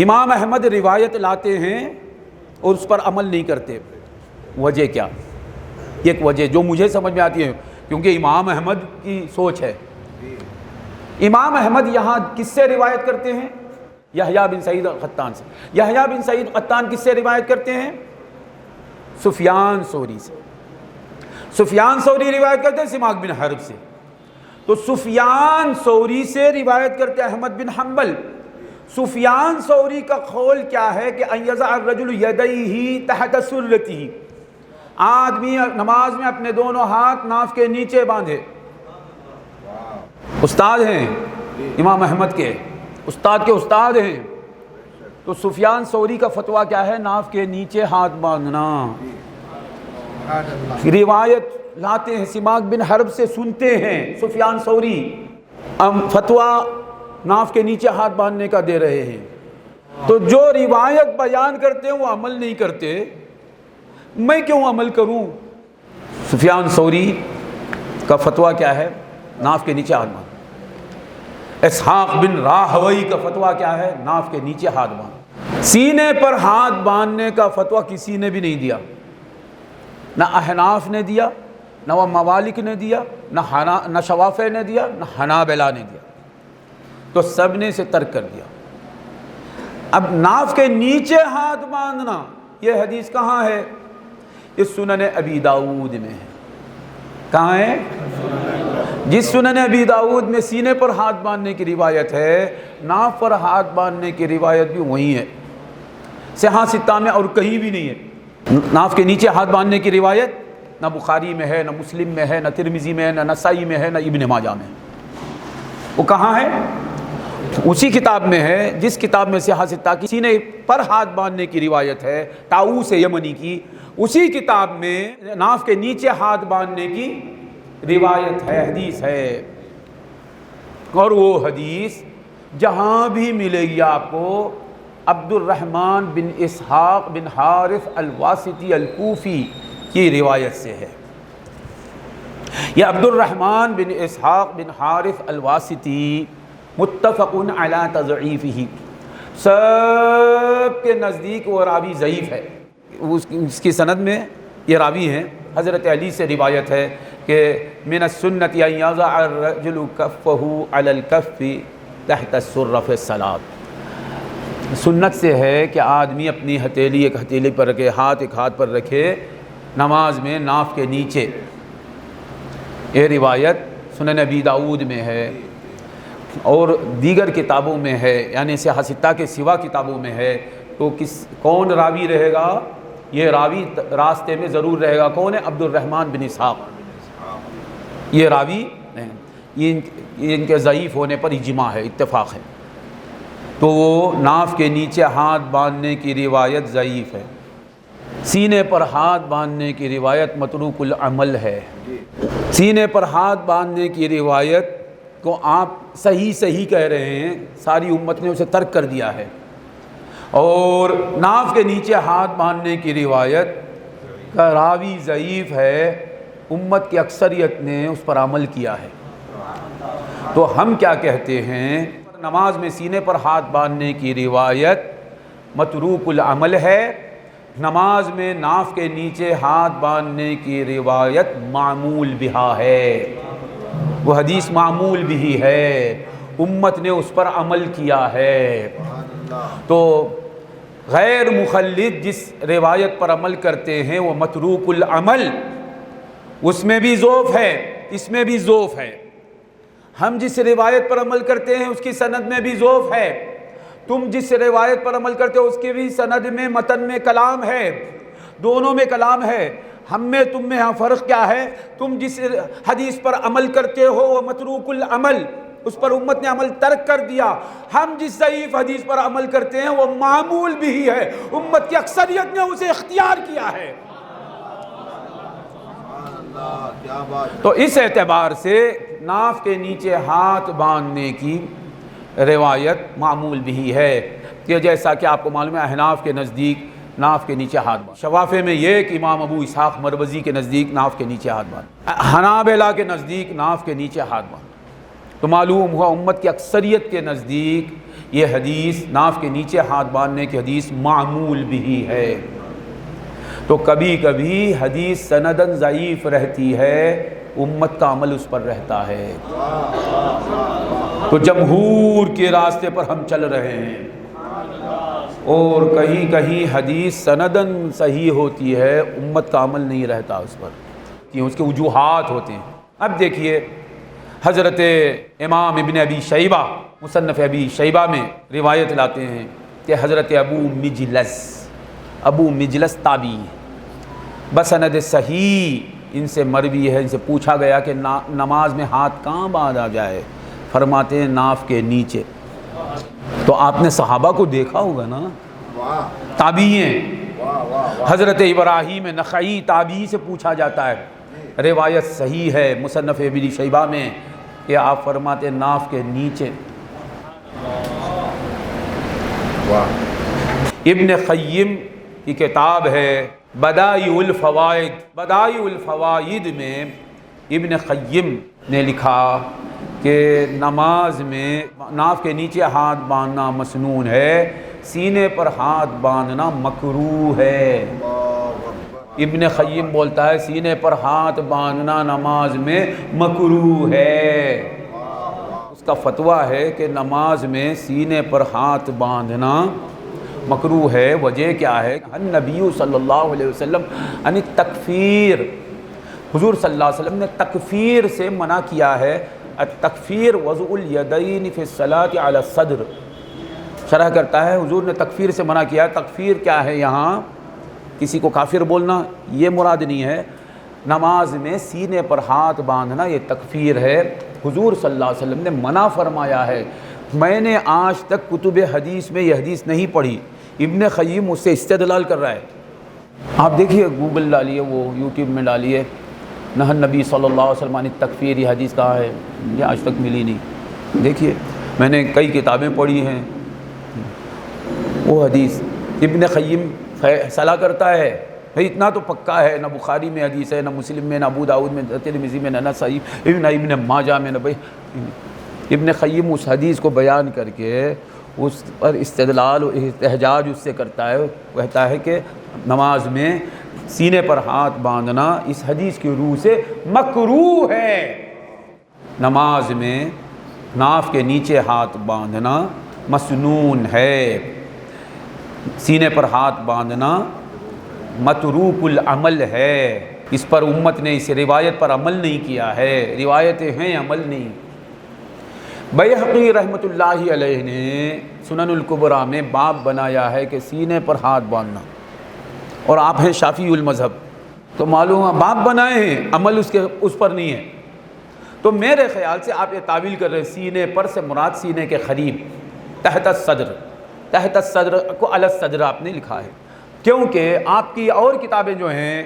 امام احمد روایت لاتے ہیں اور اس پر عمل نہیں کرتے، وجہ کیا؟ ایک وجہ جو مجھے سمجھ میں آتی ہے، کیونکہ امام احمد کی سوچ ہے۔ امام احمد یہاں کس سے روایت کرتے ہیں؟ یحییٰ بن سعید القطان سے۔ یحییٰ بن سعید القطان کس سے روایت کرتے ہیں؟ سفیان ثوری سے۔ سفیان ثوری روایت کرتے ہیں سماک بن حرب سے۔ تو سفیان ثوری سے روایت کرتے احمد بن حنبل۔ سفیان ثوری کا قول کیا ہے کہ ان یضع الرجل یدیہ تحت سرتہ، آدمی نماز میں اپنے دونوں ہاتھ ناف کے نیچے باندھے۔ استاد ہیں امام احمد کے، استاد کے استاد ہیں، تو سفیان ثوری کا فتویٰ کیا ہے؟ ناف کے نیچے ہاتھ باندھنا۔ روایت لاتے ہیں سماک بن حرب سے، سنتے ہیں سفیان ثوری فتویٰ ناف کے نیچے ہاتھ باندھنے کا دے رہے ہیں، تو جو روایت بیان کرتے ہیں وہ عمل نہیں کرتے، میں کیوں عمل کروں؟ سفیان ثوری کا فتویٰ کیا ہے؟ ناف کے نیچے ہاتھ باندھ۔ اسحاق بن راہوی کا فتویٰ کیا ہے؟ ناف کے نیچے ہاتھ باندھ۔ سینے پر ہاتھ باندھنے کا فتویٰ کسی نے بھی نہیں دیا، نہ احناف نے دیا، نہ وہ موالک نے دیا، نہ شوافع نے دیا، نہ حنابلہ نے دیا، تو سب نے اسے ترک کر دیا۔ اب ناف کے نیچے ہاتھ باندھنا، یہ حدیث کہاں ہے؟ یہ سنن ابی داؤد میں ہے۔ کہاں ہے؟ جس سنن ابی داؤد میں سینے پر ہاتھ باندھنے کی روایت ہے، ناف پر ہاتھ باندھنے کی روایت بھی وہی ہے، صحاح ستہ میں اور کہیں بھی نہیں ہے۔ ناف کے نیچے ہاتھ باندھنے کی روایت نہ بخاری میں ہے، نہ مسلم میں ہے، نہ ترمذی میں ہے، نہ نسائی میں ہے، نہ ابن ماجہ میں ہے۔ وہ کہاں ہے؟ اسی کتاب میں ہے جس کتاب میں صحاح ستہ کی سینے پر ہاتھ باندھنے کی روایت ہے، طاؤوس یمنی کی، اسی کتاب میں ناف کے نیچے ہاتھ باندھنے کی روایت ہے، حدیث ہے۔ اور وہ حدیث جہاں بھی ملے گی آپ کو عبد الرحمن بن اسحاق بن حارث الواسطی الکوفی کی روایت سے ہے۔ یہ عبد الرحمن بن اسحاق بن حارث الواسطی متفق علی تضعیفہ، سب کے نزدیک وہ راوی ضعیف ہے۔ اس کی سند میں یہ راوی ہیں، حضرت علی سے روایت ہے کہ من السنت ان یضع الرجل کفہ علی الکف تحت السرہ فی الصلاۃ، سنت سے ہے کہ آدمی اپنی ہتھیلی ایک ہتھیلی پر رکھے، ہاتھ ایک ہاتھ پر رکھے نماز میں ناف کے نیچے۔ یہ روایت سنن ابی داؤد میں ہے اور دیگر کتابوں میں ہے، یعنی صحاح ستہ کے سوا کتابوں میں ہے۔ تو کون راوی رہے گا؟ یہ راوی راستے میں ضرور رہے گا۔ کون ہے؟ عبد الرحمن بن اسحاق، یہ راوی نہیں، یہ ان کے ضعیف ہونے پر اجماع ہے، اتفاق ہے۔ تو وہ ناف کے نیچے ہاتھ باندھنے کی روایت ضعیف ہے۔ سینے پر ہاتھ باندھنے کی روایت متروک العمل ہے۔ سینے پر ہاتھ باندھنے کی روایت کو آپ صحیح کہہ رہے ہیں، ساری امت نے اسے ترک کر دیا ہے۔ اور ناف کے نیچے ہاتھ باندھنے کی روایت کا راوی ضعیف ہے، امت کی اکثریت نے اس پر عمل کیا ہے۔ تو ہم کیا کہتے ہیں؟ نماز میں سینے پر ہاتھ باندھنے کی روایت متروک العمل ہے، نماز میں ناف کے نیچے ہاتھ باندھنے کی روایت معمول بہا ہے، وہ حدیث معمول بھی ہے، امت نے اس پر عمل کیا ہے۔ تو غیر مخلد جس روایت پر عمل کرتے ہیں وہ متروک العمل، اس میں بھی ضعف ہے، اس میں بھی ضعف ہے۔ ہم جس روایت پر عمل کرتے ہیں اس کی سند میں بھی ضعف ہے، تم جس روایت پر عمل کرتے ہو اس کی بھی سند میں متن میں کلام ہے، دونوں میں کلام ہے۔ ہم میں تم میں ہاں فرق کیا ہے؟ تم جس حدیث پر عمل کرتے ہو وہ متروک العمل، اس پر امت نے عمل ترک کر دیا۔ ہم جس ضعیف حدیث پر عمل کرتے ہیں وہ معمول بھی ہے، امت کی اکثریت نے اسے اختیار کیا ہے۔ تو اس اعتبار سے ناف کے نیچے ہاتھ باندھنے کی روایت معمول بھی ہے، کہ جیسا کہ آپ کو معلوم ہے احناف کے نزدیک ناف کے نیچے ہاتھ باندھ، شوافع میں یہ کہ امام ابو اسحاق مروزی کے نزدیک ناف کے نیچے ہاتھ باندھ، حنابلہ کے نزدیک ناف کے نیچے ہاتھ باندھ۔ تو معلوم ہوا امت کی اکثریت کے نزدیک یہ حدیث ناف کے نیچے ہاتھ باندھنے کی حدیث معمول بھی ہے۔ تو کبھی کبھی حدیث سندن ضعیف رہتی ہے، امت کا عمل اس پر رہتا ہے۔ تو جمہور کے راستے پر ہم چل رہے ہیں، اور کہیں کہیں حدیث سندن صحیح ہوتی ہے، امت کا عمل نہیں رہتا اس پر، کہ اس کے وجوہات ہوتے ہیں۔ اب دیکھیے حضرت امام ابن ابی شیبہ مصنف ابی شیبہ میں روایت لاتے ہیں کہ حضرت ابو مجلس تابعی ہیں، بسند صحیح ان سے مروی ہے، ان سے پوچھا گیا کہ نماز میں ہاتھ کہاں باندھا جائے؟ فرماتے ہیں ناف کے نیچے۔ تو آپ نے صحابہ کو دیکھا ہوگا نا، تابعی ہیں۔ حضرت ابراہیم نخعی تابعی سے پوچھا جاتا ہے، روایت صحیح ہے مصنف ابن شیبہ میں کہ آپ فرماتے ہیں ناف کے نیچے۔ واہ ابن قیم کی کتاب ہے بدائع الفوائد، بدائع الفوائد میں ابن قیم نے لکھا کہ نماز میں ناف کے نیچے ہاتھ باندھنا مسنون ہے، سینے پر ہاتھ باندھنا مکروہ ہے۔ ابن قیم بولتا ہے سینے پر ہاتھ باندھنا نماز میں مکروہ ہے۔ اس کا فتویٰ ہے کہ نماز میں سینے پر ہاتھ باندھنا مکروہ ہے۔ وجہ کیا ہے؟ النبی صلی اللہ علیہ وسلم یعنی تکفیر، حضور صلی اللہ علیہ وسلم نے تکفیر سے منع کیا ہے۔ التکفیر وضع الیدین فی الصلاۃ علی الصدر، شرح کرتا ہے حضور نے تکفیر سے منع کیا ہے۔ تکفیر کیا ہے؟ یہاں کسی کو کافر بولنا یہ مراد نہیں ہے، نماز میں سینے پر ہاتھ باندھنا یہ تکفیر ہے، حضور صلی اللہ علیہ وسلم نے منع فرمایا ہے۔ میں نے آج تک کتب حدیث میں یہ حدیث نہیں پڑھی، ابن قیم اس سے استدلال کر رہا ہے۔ آپ دیکھیے گوگل ڈالیے، وہ یوٹیوب میں ڈالیے، نہى النبی صلی اللہ علیہ وسلم عن تکفیر، یہ حدیث کہاں ہے؟ یہ آج تک ملی نہیں۔ دیکھیے میں نے کئی کتابیں پڑھی ہیں، وہ حدیث ابن قیم فیصلہ کرتا ہے بھئی اتنا تو پکا ہے، نہ بخاری میں حدیث ہے، نہ مسلم میں، نہ ابو داؤد میں، نہ ترمذی میں، نہ نسائی، نہ ابن ماجہ میں، نہ ابن قیم اس حدیث کو بیان کر کے اس پر استدلال و احتجاج اس سے کرتا ہے، کہتا ہے کہ نماز میں سینے پر ہاتھ باندھنا اس حدیث کی روح سے مکروہ ہے، نماز میں ناف کے نیچے ہاتھ باندھنا مسنون ہے، سینے پر ہاتھ باندھنا متروک العمل ہے۔ اس پر امت نے اس روایت پر عمل نہیں کیا ہے، روایتیں ہیں عمل نہیں۔ بیہقی رحمۃ اللہ علیہ نے سنن الکبریٰ میں باب بنایا ہے کہ سینے پر ہاتھ باندھنا، اور آپ ہیں شافعی المذہب تو معلوم ہے باب بنائے ہیں، عمل اس پر نہیں ہے۔ تو میرے خیال سے آپ یہ تعویل کر رہے ہیں سینے پر سے مراد سینے کے قریب، تحت الصدر، تحت الصدر کو علی الصدر آپ نے لکھا ہے، کیونکہ آپ کی اور کتابیں جو ہیں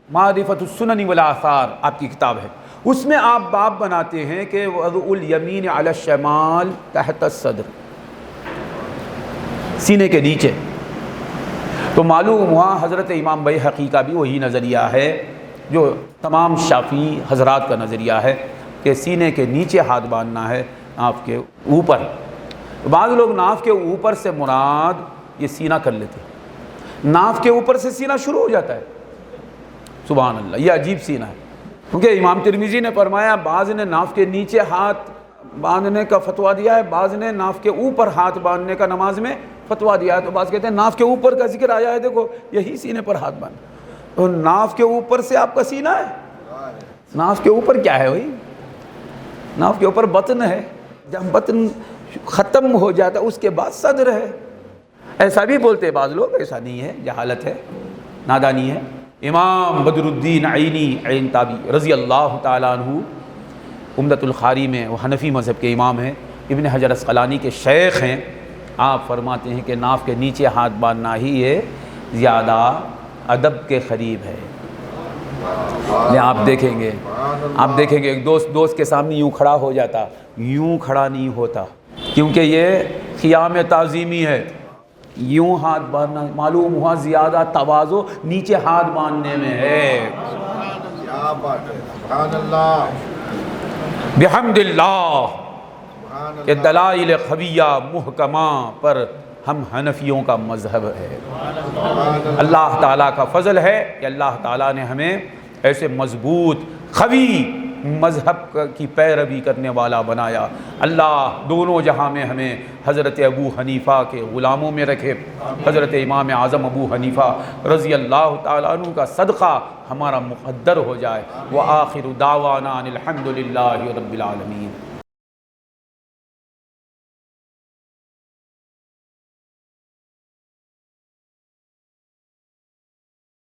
معرفت السنن والآثار آپ کی کتاب ہے، اس میں آپ باب بناتے ہیں کہ وضع الیمین علی الشمال تحت الصدر، سینے کے نیچے۔ تو معلوم ہوا حضرت امام بیہقی کا بھی وہی نظریہ ہے جو تمام شافعی حضرات کا نظریہ ہے کہ سینے کے نیچے ہاتھ باندھنا ہے، ناف کے اوپر۔ بعض لوگ ناف کے اوپر سے مراد یہ سینہ کر لیتے ہیں، ناف کے اوپر سے سینہ شروع ہو جاتا ہے، سبحان اللہ، یہ عجیب سینہ ہے، کیونکہ امام ترمذی نے فرمایا بعض نے ناف کے نیچے ہاتھ باندھنے کا فتویٰ دیا ہے، بعض نے ناف کے اوپر ہاتھ باندھنے کا نماز میں فتویٰ دیا ہے، تو بعض کہتے ہیں ناف کے اوپر کا ذکر آیا ہے، دیکھو یہی سینے پر ہاتھ باندھ، تو ناف کے اوپر سے آپ کا سینہ ہے، ناف کے اوپر کیا ہے؟ وہی ناف کے اوپر بطن ہے، جب بطن ختم ہو جاتا ہے اس کے بعد صدر ہے، ایسا بھی بولتے ہیں بعض لوگ، ایسا نہیں ہے، جہالت ہے، نادانی ہے۔ امام بدر الدین عینی عین تابی رضی اللہ تعالیٰ عنہ عمدۃ القاری میں وہ حنفی مذہب کے امام ہیں، ابن حجر اسقلانی کے شیخ ہیں، آپ فرماتے ہیں کہ ناف کے نیچے ہاتھ باندھنا ہی یہ زیادہ ادب کے قریب ہے۔ آپ دیکھیں گے ایک دوست کے سامنے یوں کھڑا ہو جاتا، یوں کھڑا نہیں ہوتا، کیونکہ یہ قیام تعظیمی ہے، یوں ہاتھ باندھنا، معلوم ہوا زیادہ تواضع نیچے ہاتھ باندھنے میں ہے۔ کیا بات ہے، سبحان اللہ، بحمد اللہ کہ دلائل قویہ محکمہ پر ہم حنفیوں کا مذہب ہے۔ اللہ تعالیٰ کا فضل ہے کہ اللہ تعالیٰ نے ہمیں ایسے مضبوط قوی مذہب کی پیروی کرنے والا بنایا۔ اللہ دونوں جہاں میں ہمیں حضرت ابو حنیفہ کے غلاموں میں رکھے، حضرت امام اعظم ابو حنیفہ رضی اللہ تعالیٰ عنہ کا صدقہ ہمارا مقدر ہو جائے۔ وآخر دعوانا ان الحمد للہ رب العالمین۔